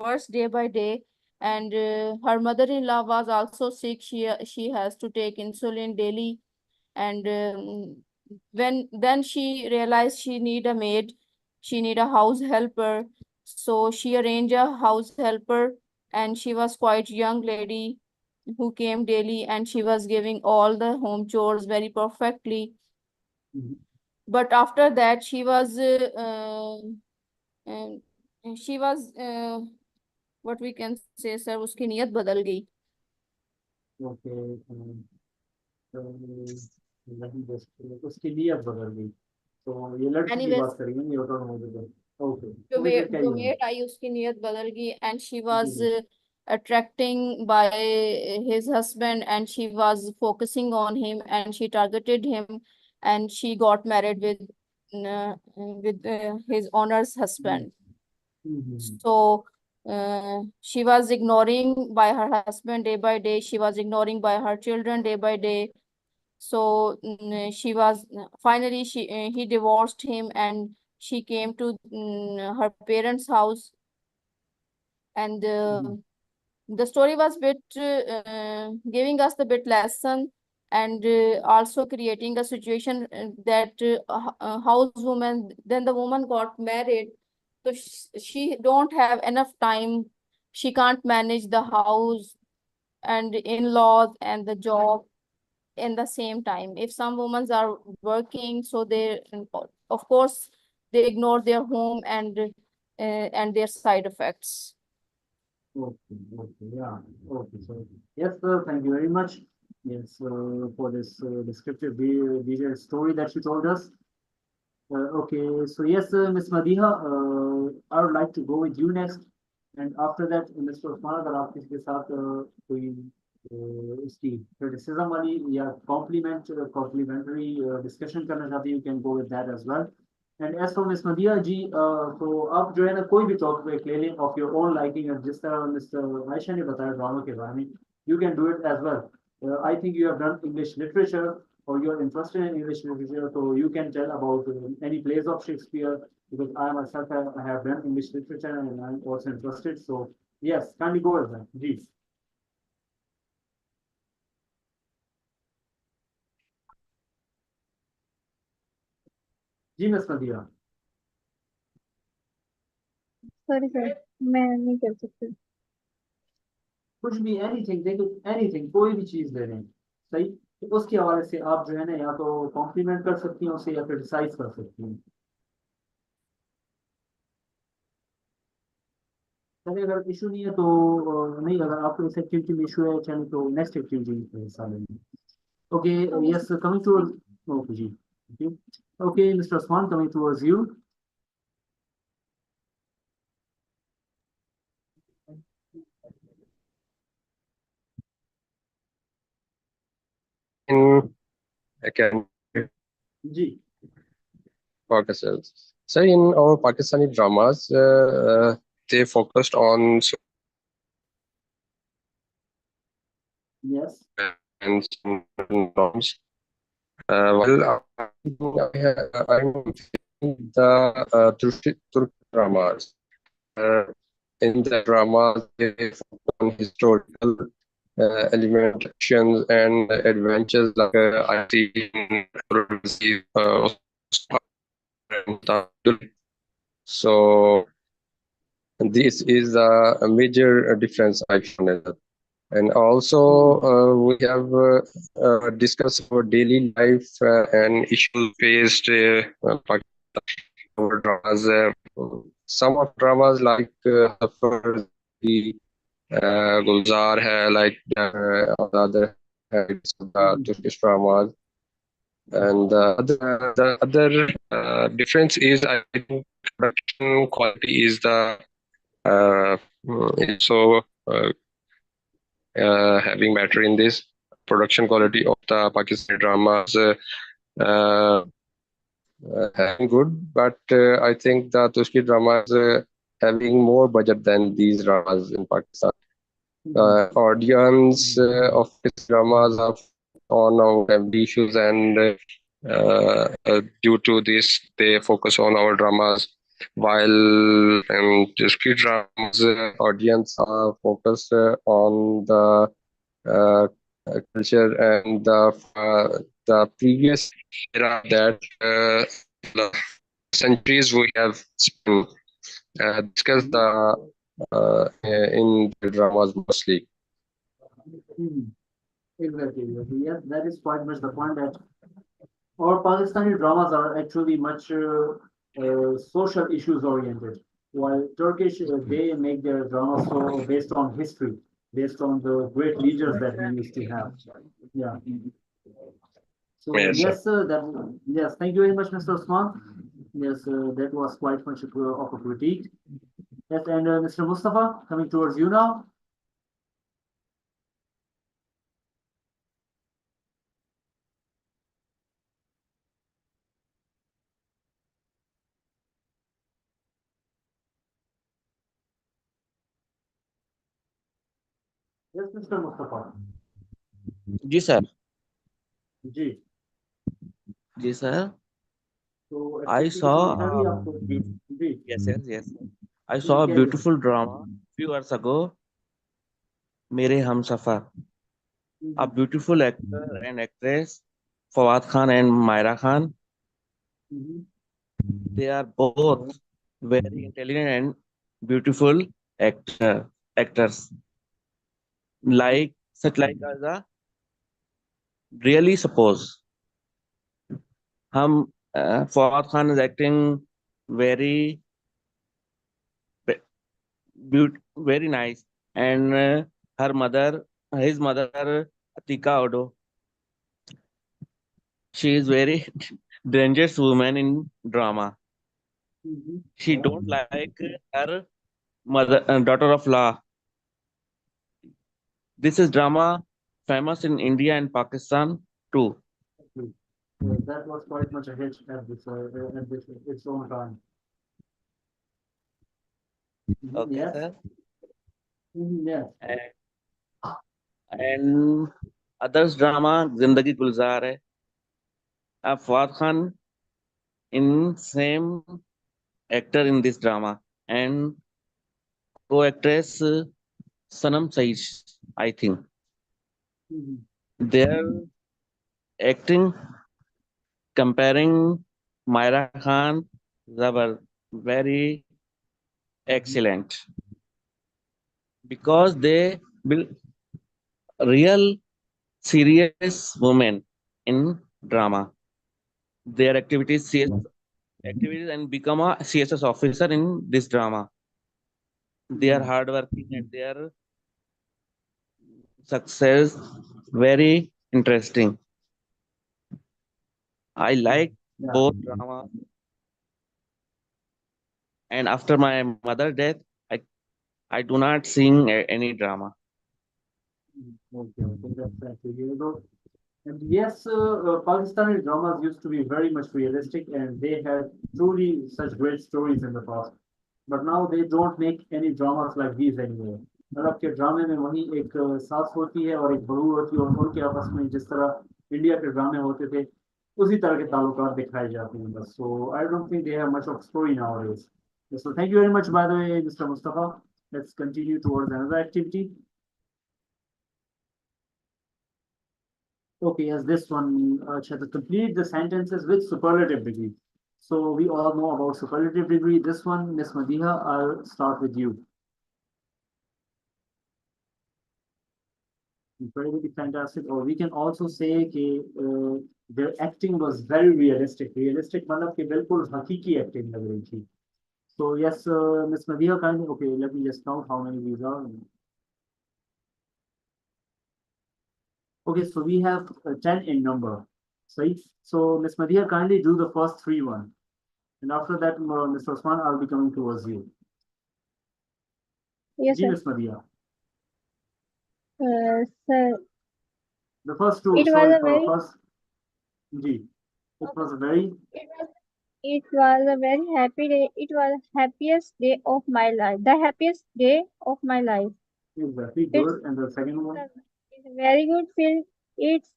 worse day by day, and her mother-in-law was also sick. She has to take insulin daily, and when then she realized she need a maid, she need a house helper. So she arranged a house helper, and she was quite young lady who came daily, and she was giving all the home chores very perfectly. But after that she was what we can say, sir, उसकी नियत बदल गई. Okay. नहीं बस उसकी नीयत बदल गई, तो ये लड़की की Anyways, बात करेंगे, ये होता है. Okay. जो Okay, sir, carry on. मेट आई उसकी नियत बदल गई, and she was ji. attracting by his husband, and she was focusing on him and she targeted him, and she got married with his owner's husband. So she was ignoring by her husband day by day, she was ignoring by her children day by day. So she was finally he divorced him, and she came to her parents' house, and the story was bit giving us the bit lesson, and also creating a situation that housewoman, then the woman got married, so she don't have enough time, she can't manage the house and in-laws and the job in the same time. If some women are working, so they, of course, they ignore their home and their side effects. Okay, okay, yeah, okay. So yes, sir, thank you very much. Yes, for this descriptive detailed story that you told us. Okay, so yes, Miss Madiha, I would like to go with you next, and after that, Mr. Osman, अगर आप किसी के साथ कोई इसकी criticism वाली या complimentary discussion करना चाहते हैं, you can go with that as well. And as for Miss Madiha जी, तो आप जो है ना कोई भी topic ले लें of your own liking, और जिस तरह Mr. Aisha ने बताया ड्रामा के बारे में, you can do it as well. I think you have done English literature, or you're interested in English literature, so you can tell about any plays of Shakespeare, because I myself have done English literature and I'm also interested. So yes, kindly go with that, please. जी miss Nadia. Sorry sir, मैं नहीं कर सकती. कुछ भी, anything, देखो anything, कोई भी चीज ले लें, सही, तो उसके हवाले से आप जो है ना या तो कॉम्प्लीमेंट कर सकती हैं उसे या क्रिटिसाइज कर सकती हैं. चलिए, अगर इशू नहीं है तो नहीं, अगर आपको इस एक्टिविटी में इशू है चलिए तो नेक्स्ट एक्टिविटी में हिस्सा लेंगे. Okay, yes, coming to, okay जी, okay mister Usman, coming towards you. In academic जी. Pakistan. So in our Pakistani dramas, they focused on Yes. and norms. Well, I'm the Turk dramas. In the dramas, they focus on historical element, actions, and adventures like I see in so And this is a major difference I found in that. And also, we have discussed our daily life and issues faced our dramas. Some of dramas like Safar, the Gulzar hai, like on the other hand, the Turkish dramas. And the other difference is, I think, production quality is the is so having matter in this. Production quality of the Pakistani dramas uh, having good, but I think the Turkish dramas having more budget than these dramas in Pakistan. Audience of these dramas are on our family issues, and due to this, they focus on our dramas. While Turkish dramas, audience are focused on the culture and the previous era that the centuries we have spent discuss the in the dramas mostly. Exactly. Yes, that is quite much the point that our Pakistani dramas are actually much social issues oriented, while Turkish they make their dramas so based on history, based on the great leaders that we used to have. Yeah. So Yes, sir. yes, sir. That yes. Thank you very much, Mr. Osman. Yes, that was quite much of a critique. Yes, and Mr. Mustafa, coming towards you now. Yes, Mr. Mustafa. जी sir जी. जी sir तो I activity की saw समझ आ रही है आपको? जी. yes I saw a क्या beautiful drama few years ago मेरे Humsafar a beautiful actor and actress Fawad Khan and Myra Khan. They are both very intelligent and beautiful actors. Like such like as a really suppose हम Fawad Khan is acting very very nice, and her mother, his mother, Atika Odo, she is very dangerous woman in drama. She don't like her mother, daughter of law. This is drama famous in India and Pakistan too. That was quite much a hit at this its own time. Okay, Yes. sir. Yes. And others drama Zindagi Gulzar hai. Fawad Khan in same actor in this drama, and co-actress Sanam Saeed, I think. Their acting comparing Myra Khan, they were very excellent because they build real serious women in drama. Their activities and become a CSS officer in this drama. They are hardworking and their success very interesting. I like both drama, and after my mother death, I do not sing any drama. Okay, that's actually good. And yes, Pakistani dramas used to be very much realistic, and they had truly such great stories in the past. But now they don't make any dramas like these anymore. मतलब के ड्रामे में वही एक सास होती है और एक बहू होती है और उनके आपस में जिस तरह इंडिया के ड्रामे होते थे उसी तरह के ताल्लुकात दिखाए जाते हैं बस. So I don't think they have much of story nowadays. So thank you very much, by the way, Mr. Mustafa. Let's continue towards another activity. Okay, yes, this one, to complete the sentences with superlative degree. So we all know about superlative degree. This one, Miss Madiha, I'll start with you. Incredibly fantastic. Or we can also say that their acting was very realistic. Realistic मतलब कि बिल्कुल हकीकी acting लग रही थी. So yes, Miss Madiha, kindly. Okay, let me just count how many these are. Okay, so we have 10 in number. So Miss Madiha, kindly do the first three one. And after that, Mr. Osman, I'll be coming towards you. Yes, sir. Miss Madiha. Sir, The first two, it was sorry, a very, first, G. It was a very, it was a very happy day. It was the happiest day of my life. The happiest day of my life. exactly It's good. And the second one, a very good film. It's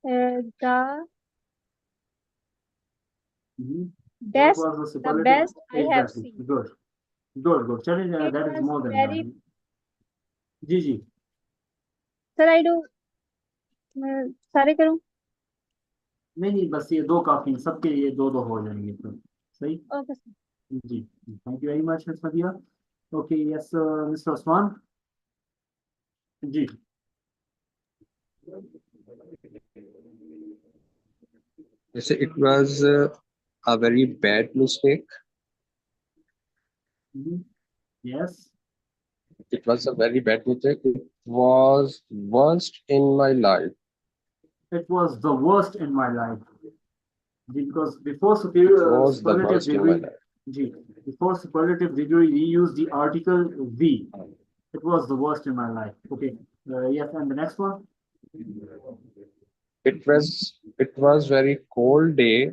the what best, was the the superlative? best I have Exactly, seen. good, good. Challenge, It that is was more than enough. very, G. sir, I do, सारे करूँ? नहीं बस ये दो काफी हैं, सबके ये दो दो हो जाएंगे तो सही. Okay, sir. Ji, thank you very much, Miss Madiha. Okay, yes, Mr. Osman. Ji. Yes, it was a very bad mistake. Yes. It was a very bad mistake. It was worst in my life. It was the worst in my life. Because before It was the superlative worst in my degree, life. before superlative degree, we use the article the. It was the worst in my life. Okay. Yes, and the next one. It was very cold day.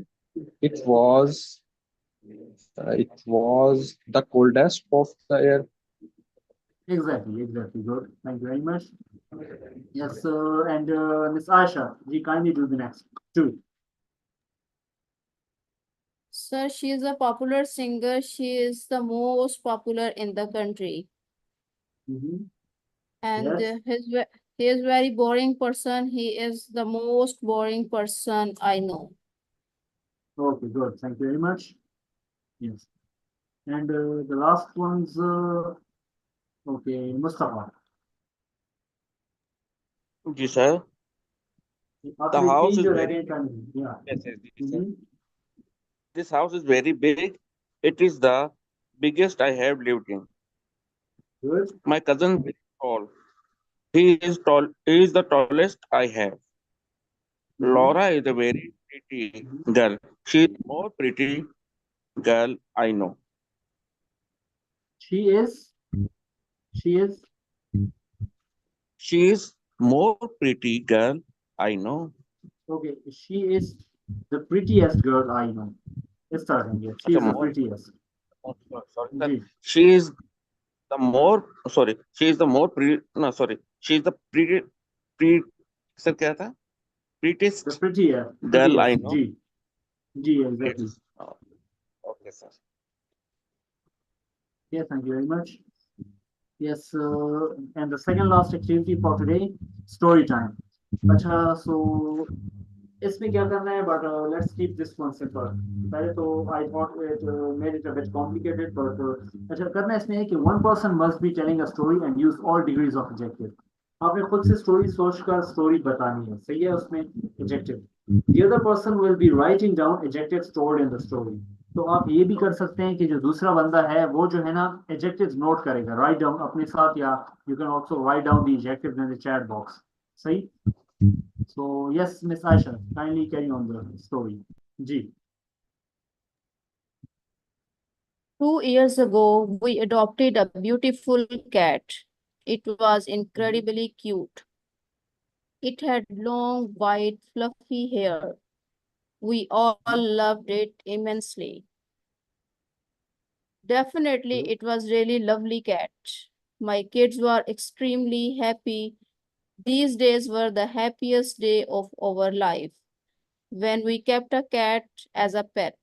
It was the coldest of the year. Exactly. Good. Thank you very much. Yes, and Miss Aisha, we kindly do the next two. Sir, she is a popular singer. She is the most popular in the country. And Yes. he is very boring person. He is the most boring person I know. Okay, good. Thank you very much. Yes. And the last one's okay, Mustafa. Ji sir. The house is very Yeah. yes, sir. This house is very big. It is the biggest I have lived in. Good. My cousin is very tall. He is tall. He is the tallest I have. Laura is a very pretty girl. She is more pretty girl I know. She is. She is more pretty girl I know. Okay, she is the prettiest girl I know. Starting here. She is the prettiest. Sorry, sir. She is the more sorry. She is the more pretty. No, sorry. She is the pretty. Sir, क्या था? Prettiest the prettiest girl I know. G, exactly. Yes. Okay, sir. Yeah, thank you very much. Yes, and the second last activity for today, story time. अच्छा, so इसमें क्या करना है? But let's keep this one simple. पहले तो I thought it made it a bit complicated, but अच्छा करना इसमें है कि one person must be telling a story and use all degrees of adjective. आपने खुद से स्टोरी सोचकर स्टोरी बतानी है, सही है उसमें adjective. The other person will be writing down adjectives stored in the story. तो आप ये भी कर सकते हैं कि जो दूसरा बंदा है वो जो है ना adjectives नोट करेगा, write down अपने साथ, या you can also write down the adjectives in the chat box. सही? So yes, Miss Aisha, kindly carry on the story. G. 2 years ago, we adopted a beautiful cat. It was incredibly cute. It had long, white, fluffy hair. We all loved it immensely. Definitely, it was really lovely cat. My kids were extremely happy. These days were the happiest day of our life. When we kept a cat as a pet,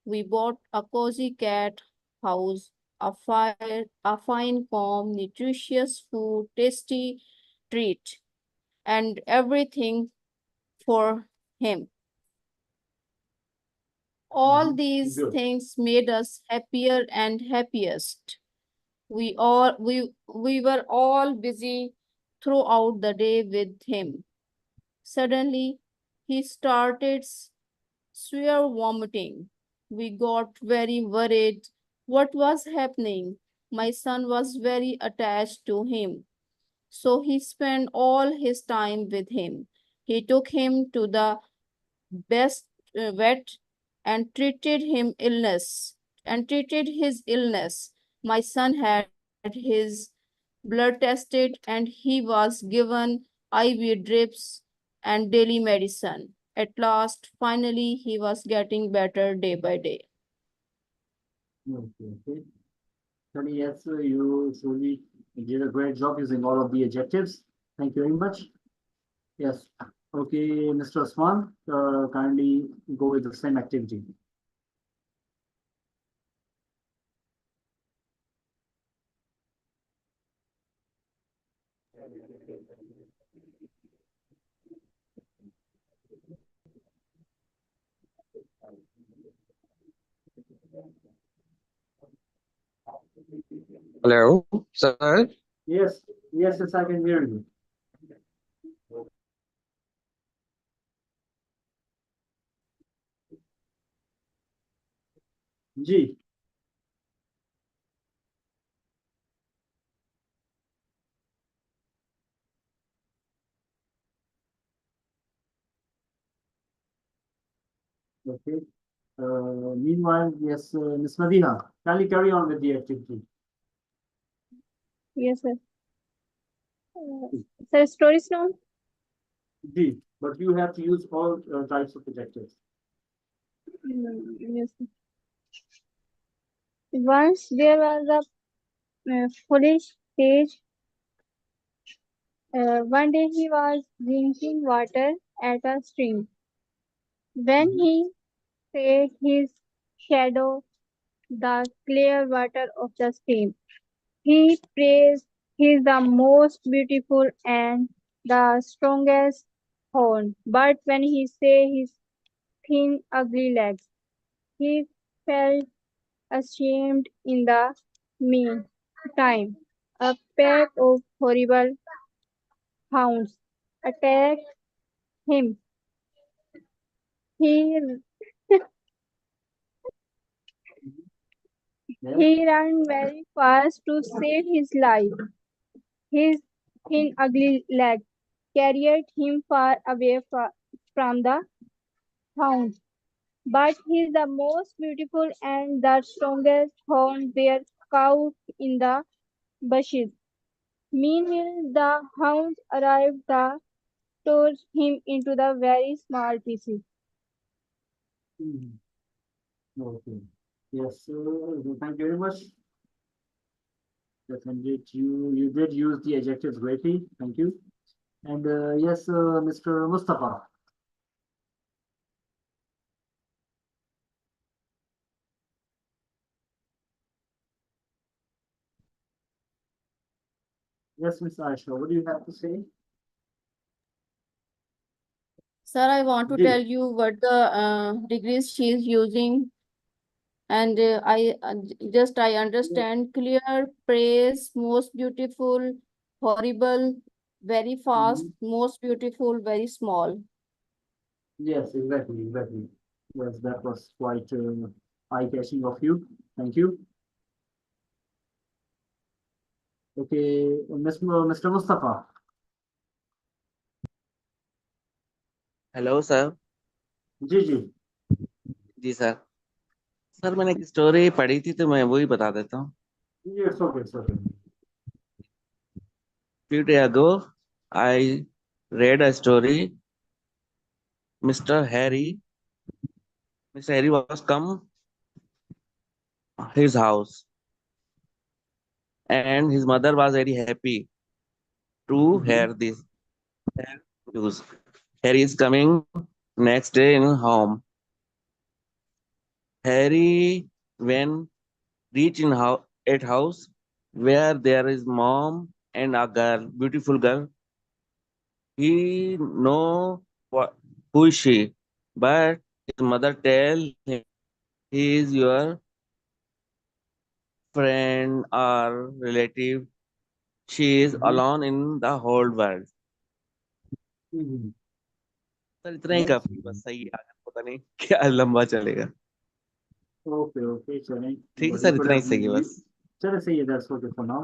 we bought a cozy cat house, a fine comb, nutritious food, tasty treat, and everything for him. All these things made us happier and happiest. We were all busy throughout the day with him. Suddenly, he started severe vomiting. We got very worried. What was happening? My son was very attached to him, so he spent all his time with him. He took him to the best vet and treated his illness. My son had his blood tested and he was given IV drips and daily medicine. At last, finally, he was getting better day by day. Okay. Sunny, yes, you truly did a great job using all of the adjectives. Thank you very much. Yes. Okay, Mr. Osman, kindly go with the same activity. Hello, sir. Yes, yes, I can hear you. जी Okay. Meanwhile, yes, Ms. Madina, kindly carry on with the activity. Yes, sir. Sir, stories now? G, but you have to use all types of adjectives. Yes, sir. Once there was a foolish sage. One day he was drinking water at a stream. When he saw his shadow, the clear water of the stream, he praised he is the most beautiful and the strongest horn. But when he saw his thin, ugly legs, he felt ashamed. In the meantime, a pack of horrible hounds attacked him. He he ran very fast to save his life. His thin, ugly legs carried him far away from the hounds. But he is the most beautiful and the strongest horns were caught in the bushes. Meanwhile, the hounds arrived and tore him into the very small pieces. Okay. Yes, thank you very much. Yes, indeed, you did use the adjectives greatly. Thank you. And yes, Mr. Mustafa. Yes, Ms. Aisha, what do you have to say? Sir, I want to tell you what the degrees she is using, and I understand clear, praise, most beautiful, horrible, very fast, most beautiful, very small. Yes, exactly. Yes, that was quite eye-catching of you. Thank you. Okay, Mr. Mustafa. Hello sir जी जी sir मैंने एक story पढ़ी थी तो मैं वही बता देता हूँ Yes, okay. Few days ago I read a story. Mr. Harry was come his house and his mother was very happy to hear this news. Harry is coming next day in home. Harry when reach in at house where there is mom and a girl, beautiful girl. He know who is she, but his mother tell him he is your friend or relative. She is alone in the whole world. Sir इतना ही काफी बस सही है आगे पता नहीं क्या लंबा चलेगा ओके ओके चलें ठीक है सर इतना ही सही है बस चले सही है that's okay for now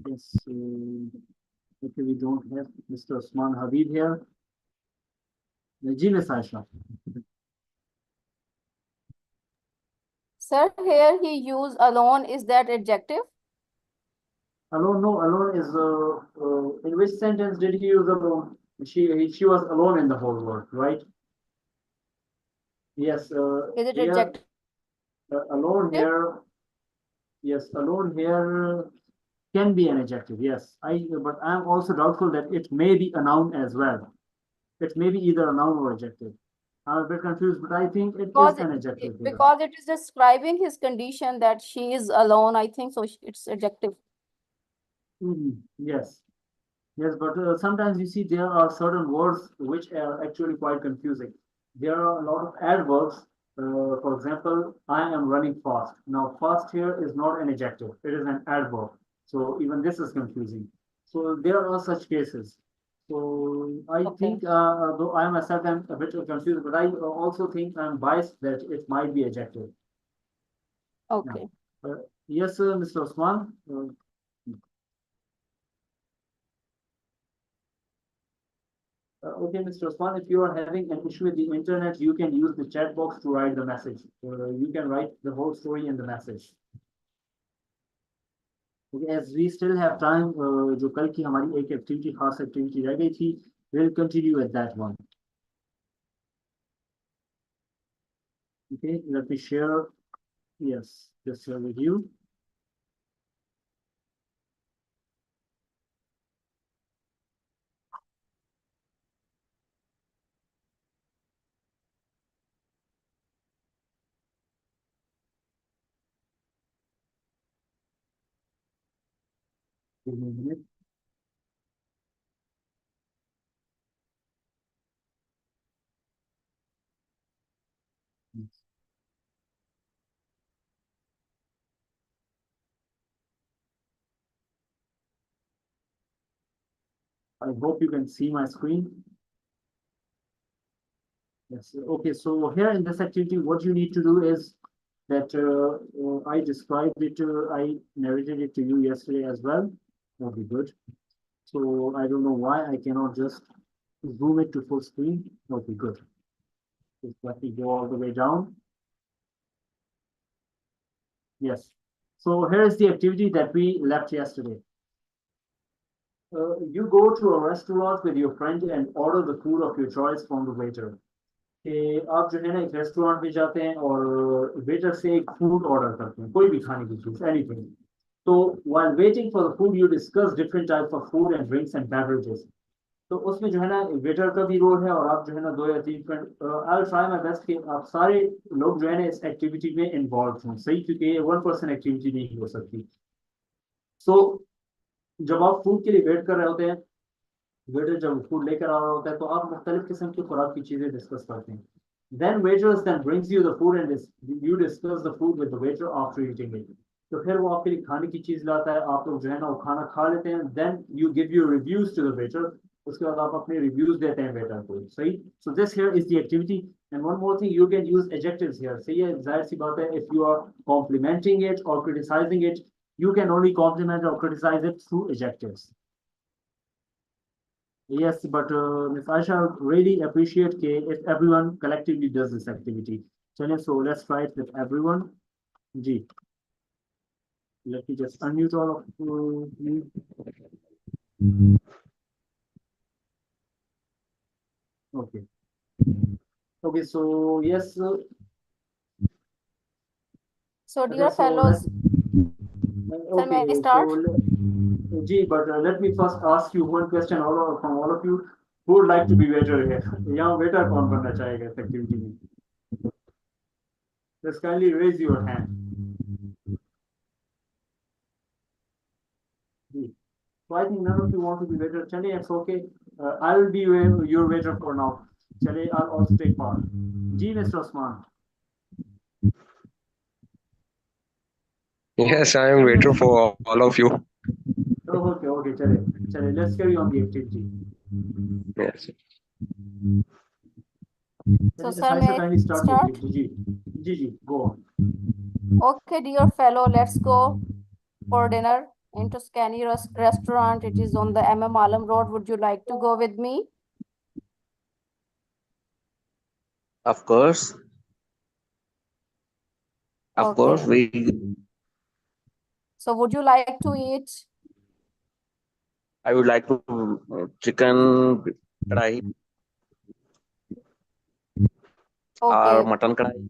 yes okay we don't have Mr. Osman Habib here जी miss Ayesha Sir, here he used alone. Is that adjective? alone no alone is in which sentence did he use alone she was alone in the whole world right yes Is it here, adjective? alone here yes alone here can be an adjective yes but I'm also doubtful that it may be a noun as well it may be either a noun or adjective I'm a bit confused but I think it is an adjective here. Because it is describing his condition that she is alone. I think so. It's adjective. Yes yes but sometimes you see there are certain words which are actually quite confusing there are a lot of adverbs for example I am running fast now fast here is not an adjective it is an adverb so even this is confusing so there are such cases so I think though I myself am a bit confused but I also think I'm biased that it might be adjective Okay yes Mr. Osman okay, Mr. Osman, if you are having an issue with the internet, you can use the chat box to write the message. You can write the whole story in the message. Okay, as we still have time, जो कल की हमारी एक activity खास activity रह गई थी, we'll continue with that one. Okay, let me share. Yes, just share with you. Give me a minute. I hope you can see my screen. Yes. Okay. So here in this activity, what you need to do is that I described it. I narrated it to you yesterday as well. That'll be good. So I don't know why I cannot just zoom it to full screen. That'll be good. Just let me go all the way down. Yes. So here is the activity that we left yesterday. You go to a restaurant with your friend and order the food of your choice from the waiter. कि आप जो है ना एक restaurant में जाते हैं और वेटर से एक फूड ऑर्डर करते हैं कोई भी खाने की चीज एनीथिंग तो while waiting for the food you discuss different types of food and drinks and beverages तो उसमें जो है ना वेटर का भी रोल है और आप जो है ना दो या तीन friend I will try my best कि आप सारे लोग जो है ना इस एक्टिविटी में इन्वॉल्व हों सही क्योंकि ये 1% एक्टिविटी नहीं हो सकती सो जब आप फूड के लिए वेट कर रहे होते हैं वेटर जब फूड लेकर आ रहा होता है तो आप मुख्तलिफ किस्म की खुराक की चीजें डिस्कस करते हैं then waiters then brings you the food and you discuss the food with the waiter after eating it तो फिर वो आपके लिए खाने की चीज लाता है आप लोग जो है ना वो खाना खा लेते हैं then you give your reviews to the waiter उसके बाद आप अपने रिव्यूज देते हैं वेटर को सही so this here is the activity and one more thing you can use adjectives here सही है जाहिर सी बात है if you are complimenting it or criticizing it you can only compliment or criticize it through adjectives. Yes, but Ms. Aisha, really appreciate if everyone collectively does this activity. So let's try it with everyone. G. Let me just unmute all of you. Okay. Okay, so yes. So dear fellows, okay, may I start? Ji, but let me first ask you one question from all of you. Who would like to be waiter here? यहाँ waiter कौन बनना चाहेगा इस activity में? Just kindly raise your hand. So I think none of you want to be waiter. Chale, it's okay. I will be your waiter for now. Chale, I'll also take part. Ji, Mr. Osman. Yes, I am waiting for all of you. Okay, okay, chale, chale. Let's carry on the activity. Yes. So, Chale, sir, may Saisha, I kindly start the start? activity. Ji, go on. Okay, dear fellow, let's go for dinner in Tuscany restaurant. It is on the MM Alam Road. Would you like to go with me? Of course. Of course, Okay. we. So, would you like to eat? I would like to chicken kadai or Okay. mutton kadai.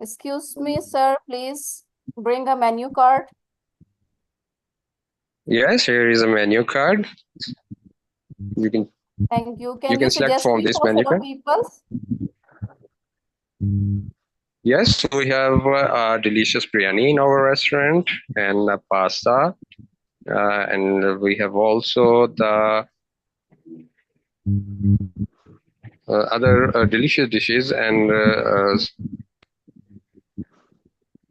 Excuse me, sir, please bring a menu card. Yes, here is a menu card. You can Thank you. Can you select suggest from me this for menu fellow card. people? Yes, we have delicious biryani in our restaurant and pasta, and we have also the other delicious dishes and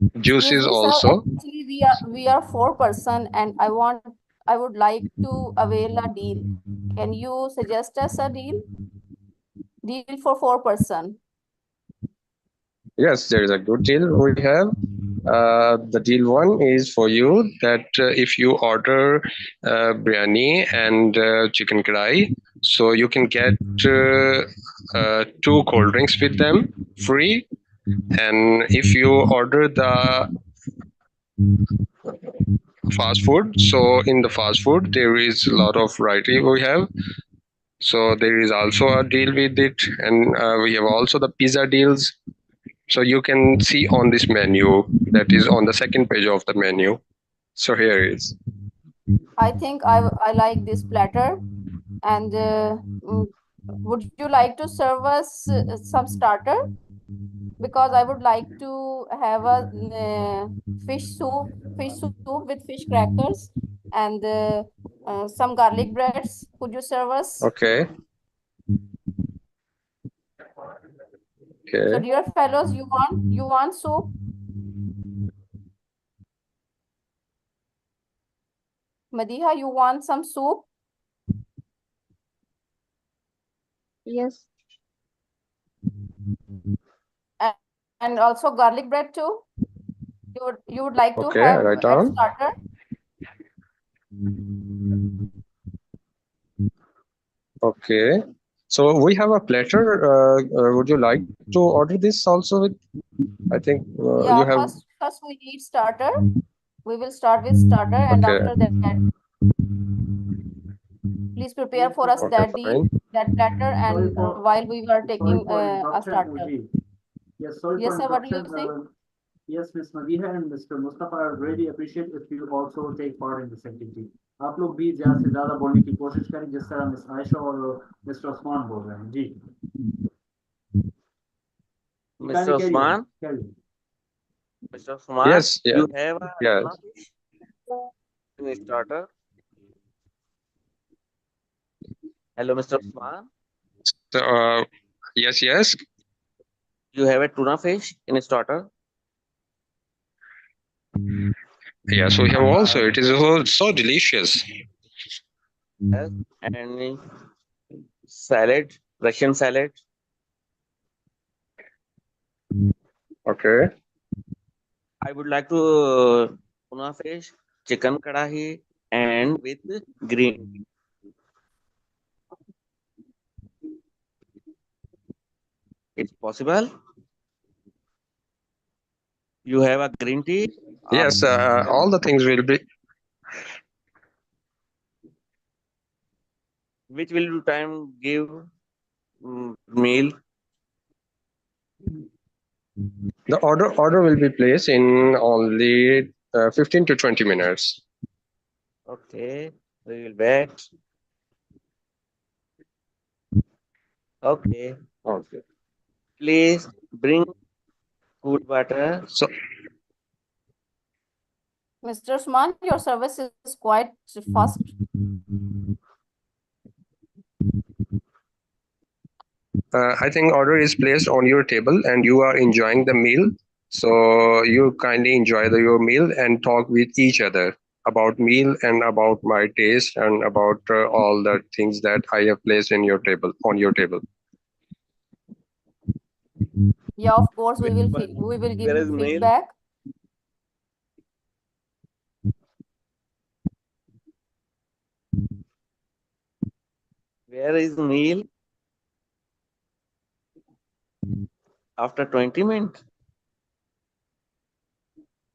Excuse juices me, sir. also. Actually, we are 4 person, and I would like to avail a deal. Can you suggest us a deal? Deal for 4 person. Yes, there is a good deal we have. The deal one is for you that if you order biryani and chicken kadai, so you can get 2 cold drinks with them free. And if you order the fast food, so in the fast food there is a lot of variety we have. So there is also a deal with it, and we have also the pizza deals. So you can see on this menu that is on the second page of the menu. So here it is. I think I like this platter. And would you like to serve us some starter? Because I would like to have a fish soup with fish crackers and some garlic breads. Could you serve us? Okay. So, Okay. dear fellows, you want soup? Madiha, you want some soup? Yes. And, and also garlic bread too? You would like to Okay, have right as on. starter? Okay. So we have a platter. Would you like to order this also with? I think you Yeah, have. first we need starter. We will start with starter, and Okay. after that, please prepare for us Okay, that fine. platter, Sorry and for while we were sorry taking for a interruption, starter. Ji. Yes, sorry Yes, for sir, what do you interruption. think? Yes, Miss Madiha and Mr. Mustafa, I would really appreciate if you also take part in this activity. आप लोग भी ज़्यादा से ज़्यादा बोलने की कोशिश करें जिस तरह मिस आयशा और मिस्टर उस्मान बोल रहे हैं जी Mr. Osman, carry on. Mr. Osman, Yes, yeah. you have a Yes. tuna fish in starter. Hello, Mr. Osman. So, yes, yes. You have a tuna fish in starter. Yes, we have also. It is so delicious. Yes. And salad, Russian salad. Okay. I would like to tuna fish, chicken kadahi, and with green tea. It's possible. You have a green tea. Yes, all the things will be. Which will you time give meal? The order will be placed in only 15 to 20 minutes. Okay, we will wait. Okay. Okay. Please bring cool water. So, Mr. Usman, your service is quite fast. I think order is placed on your table and you are enjoying the meal. So you kindly enjoy your meal and talk with each other about meal and about my taste and about all the things that I have placed in your table on your table. Yeah, of course, we will give Where you is meal? feedback. Where is meal? After 20 minutes?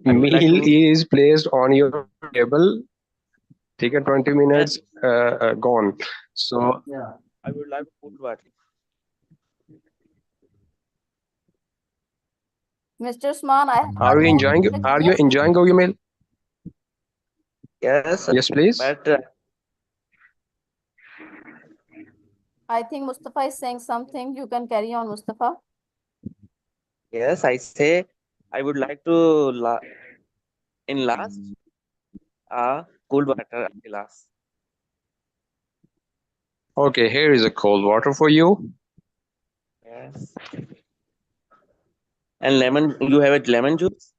Meal is placed on your table. Take 20 minutes gone. So Yeah. I would like cold water. Mr. Usman, I are you enjoying? Are you enjoying your meal? Yes. Yes, please. But I think Mustafa is saying something. You can carry on, Mustafa. yes, I say I would like to in last cold water glass. Okay, here is a cold water for you. Yes. And lemon, you have a lemon juice?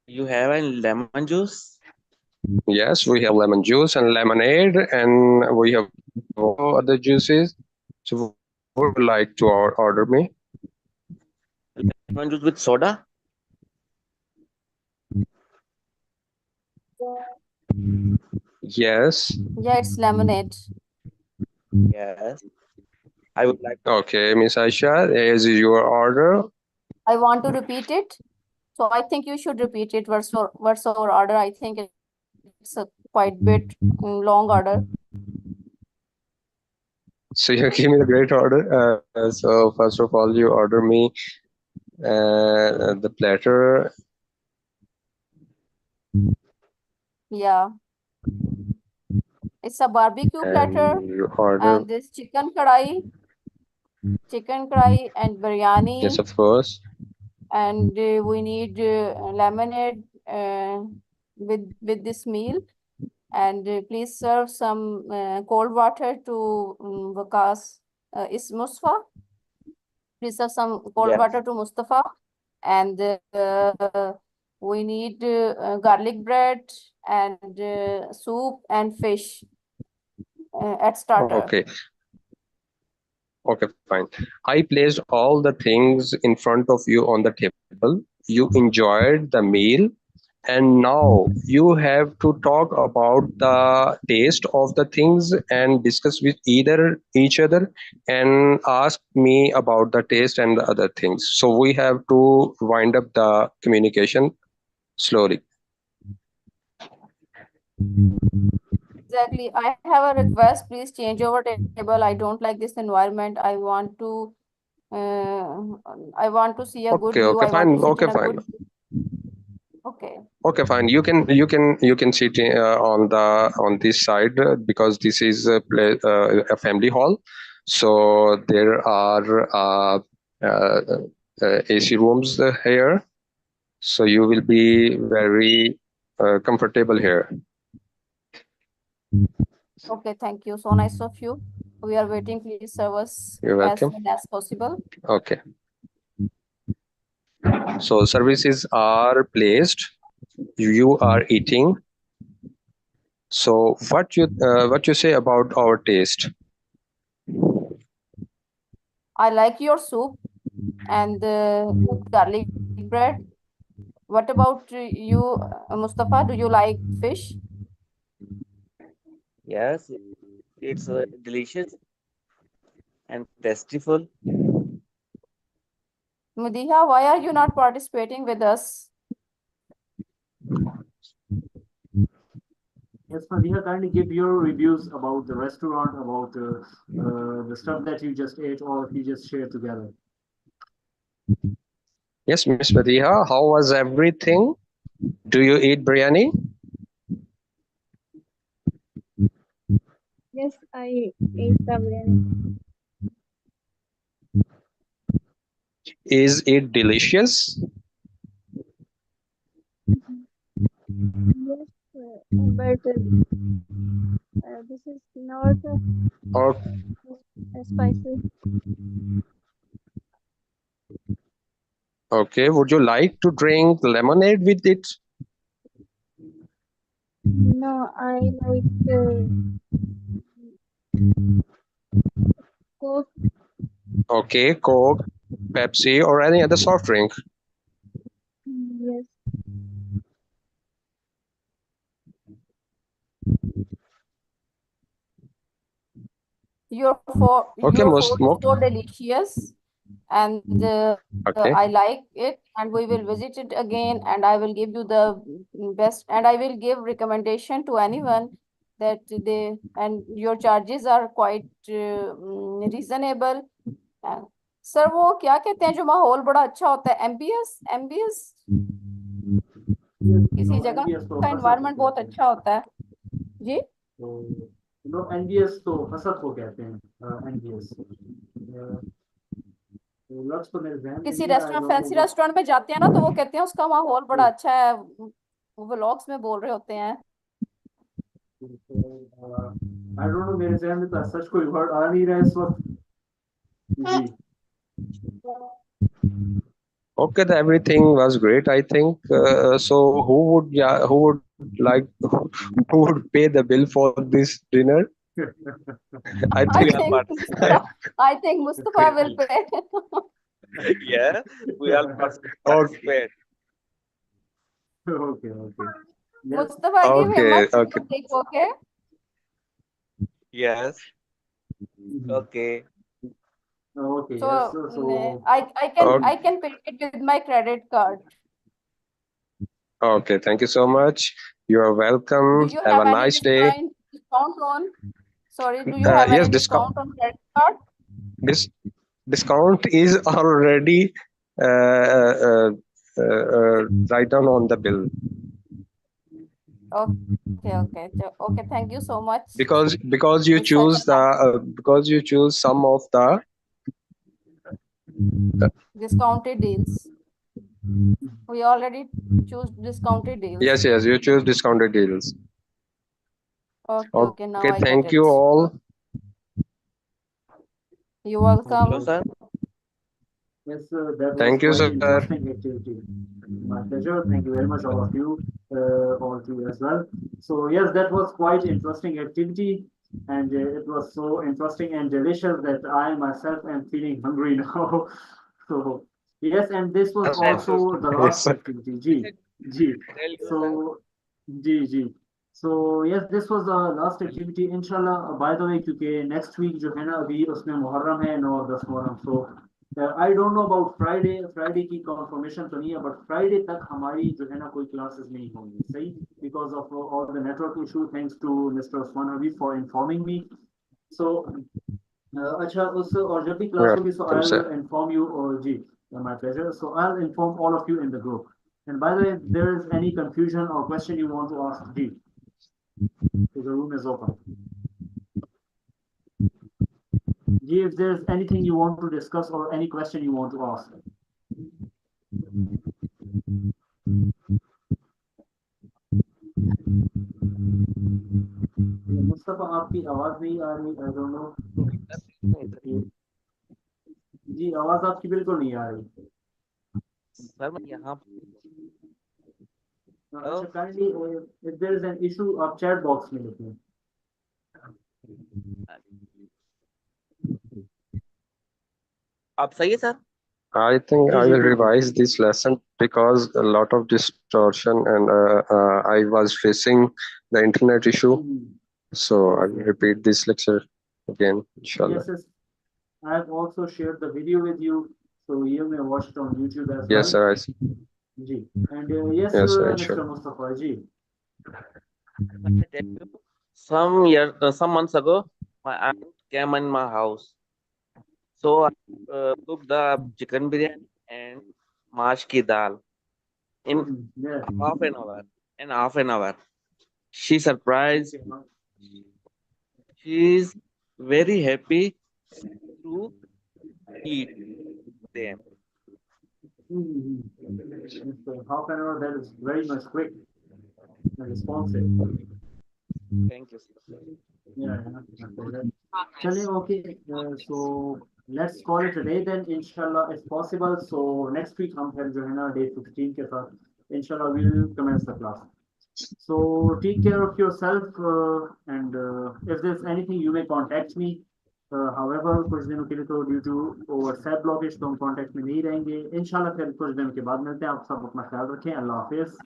You have a lemon juice? Yes, we have lemon juice and lemonade, and we have other juices. So, what would you like to order me? Lemon juice with soda? Yes. Yeah, it's lemonade. Yes. I would like. Okay, Miss Aisha, is your order. I want to repeat it. So I think you should repeat it. What's our order? I think it's a quite bit long order. So you give me the great order. So first of all, you order me the platter. Yeah. It's a barbecue platter You order. and this chicken kadai and biryani. Yes, of course. And we need lemonade with this meal. And please serve some cold water to Vikas. Is Mustafa? Please serve some cold water to Mustafa. And we need garlic bread and soup and fish at starter. Okay. Okay, fine. I placed all the things in front of you on the table. You enjoyed the meal, and now you have to talk about the taste of the things and discuss with each other and ask me about the taste and the other things. So we have to wind up the communication slowly. Exactly. I have a request. Please change over table. I don't like this environment. I want to see a good Okay, view. okay, I want to fine. sit Okay, in a fine. good. Okay. Okay, fine. You can sit on this side because this is a family hall. So there are AC rooms here. So you will be very comfortable here. Okay, thank you. So nice of you. We are waiting. Please serve us You're as welcome. soon as possible. Okay. So services are placed. You are eating. So what you say about our taste? I like your soup and garlic bread. What about you, Mustafa? Do you like fish? Yes, it's delicious and tasteful. Mudiha, why are you not participating with us? Yes, Fadiha, kindly give your reviews about the restaurant, about the stuff that you just ate or you just shared together. Yes, Miss Fadiha, how was everything? Do you eat biryani? Yes, I ate the biryani. Is it delicious? Yes, but This is not Or spicy. okay, would you like to drink lemonade with it? No, I like Coke. Okay, Coke, Pepsi, or any other soft drink. Yes. Your Okay, food is so delicious, and okay. I like it, and we will visit it again, and I will give you the best, and I will give recommendation to anyone that they, and your charges are quite reasonable. Sir वो क्या कहते हैं जो माहौल बड़ा अच्छा होता है, एमबीएस एमबीएस किसी जगह का एनवायरनमेंट बहुत अच्छा होता है जी। नो एनबीएस तो हसद को कहते हैं एनबीएस लफ्ज तो मेरे ज़हन में किसी नहीं आ रहा रेस्टोरेंट, है फैंसी रेस्टोरेंट में जाते हैं ना, तो वो कहते हैं उसका माहौल बड़ा अच्छा है, वो व्लॉग्स में बोल रहे होते हैं। आई डोंट नो, मेरे ज़हन में तो सच कोई वर्ड आ नहीं रहा है इस वक्त जी। Okay, everything was great, I think. So who would like who would pay the bill for this dinner? I I think Mustafa will pay. Yeah, we all must Okay. participate. Okay. Mustafa, give him a super tip, okay? Yes. Okay. Okay. So, Yes. So I can pay it with my credit card. Okay, thank you so much. You are Do welcome. you Have have a any nice day. discount on? Sorry, do you have Yes, any discount on credit card? This discount is already right down on the bill Okay. Thank you so much. because you It's such choose because you choose some of the discounted deals. We already choose discounted deals. yes, you choose discounted deals. Okay. Now I Thank get you it. all. You're welcome. Hello, sir. Yes, that was Thank you, quite sir. interesting activity. My pleasure. Thank you very much, all of you, all of you as well. So yes, that was quite interesting activity, and it was so interesting and delicious that I myself am feeling hungry now. So yes, and this was also the last activity. G. So G. So yes, this was the last activity. Inshallah. By the way, क्योंकि next week जो है ना अभी उसमें मुहर्रम है 9-10 Muharram. So I don't know about Friday की confirmation तो नहीं है, but Friday तक हमारी जो है ना कोई classes नहीं होंगी, सही, because of all the network issue. Thanks to Mr. Osman Habib for informing me. So अच्छा उस और जब भी class होगी, so I'll inform you. और जी, my pleasure. So I'll inform all of you in the group. And by the way, if there is any confusion or question you want to ask, G, so the room is open. G, if there's anything you want to discuss or any question you want to ask. Mustafa आपकी आवाज नहीं आ रही, I don't know. जी आवाज आपकी बिल्कुल नहीं आ रही sir मैं यहाँ अच्छा kindly if there is an issue आप chat box में लिखें. आप सही है sir? I think I will revise this lesson because a lot of distortion and I was facing the internet issue. So I will repeat this lecture again, inshallah. Yes, I have also shared the video with you, so you may watch it on YouTube as yes, well. Yes, sir. Ji. And yes, sir, Mr. sure. Mustafa Ji. Some months ago, my aunt came in my house. So I cooked the chicken biryani and mash ki dal in half an hour. In half an hour, she surprised. She is very happy to eat them. Half an hour, that is very much quick and responsive. Thank you, sir. चलिए okay so let's call it a day then इंशाल्लाह if possible so next week हम फिर जो है ना day 16 के साथ इंशाल्लाह we will commence the class so take care of yourself and if there's anything you may contact me however कुछ दिनों के लिए तो ड्यू टू व्हाट्सएप ब्लॉकेज तो हम कांटेक्ट में नहीं रहेंगे इंशाल्लाह फिर कुछ दिनों के बाद मिलते हैं आप सब अपना ख्याल रखें अल्लाह हाफिज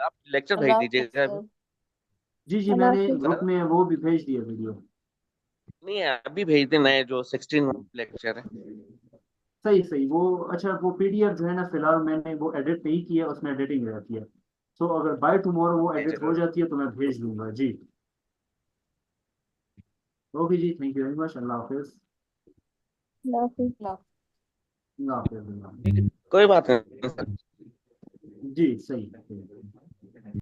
आप लेक्चर भेज दीजिएगा अभी। जी जी मैंने ग्रुप में वो भी भेज दिया वीडियो नहीं अभी भेज दें नए जो 16 लेक्चर है। सही सही वो अच्छा वो पीडीएफ जो है ना फिलहाल मैंने वो एडिट नहीं किया उसमें एडिटिंग रहती है तो अगर बाय टुमारो वो एडिट हो जाती है तो मैं भेज दूंगा जी ओके जी थैंक यू वेरी मच अल्लाह हाफिज अल्लाह हाफिज कोई बात नहीं जी सही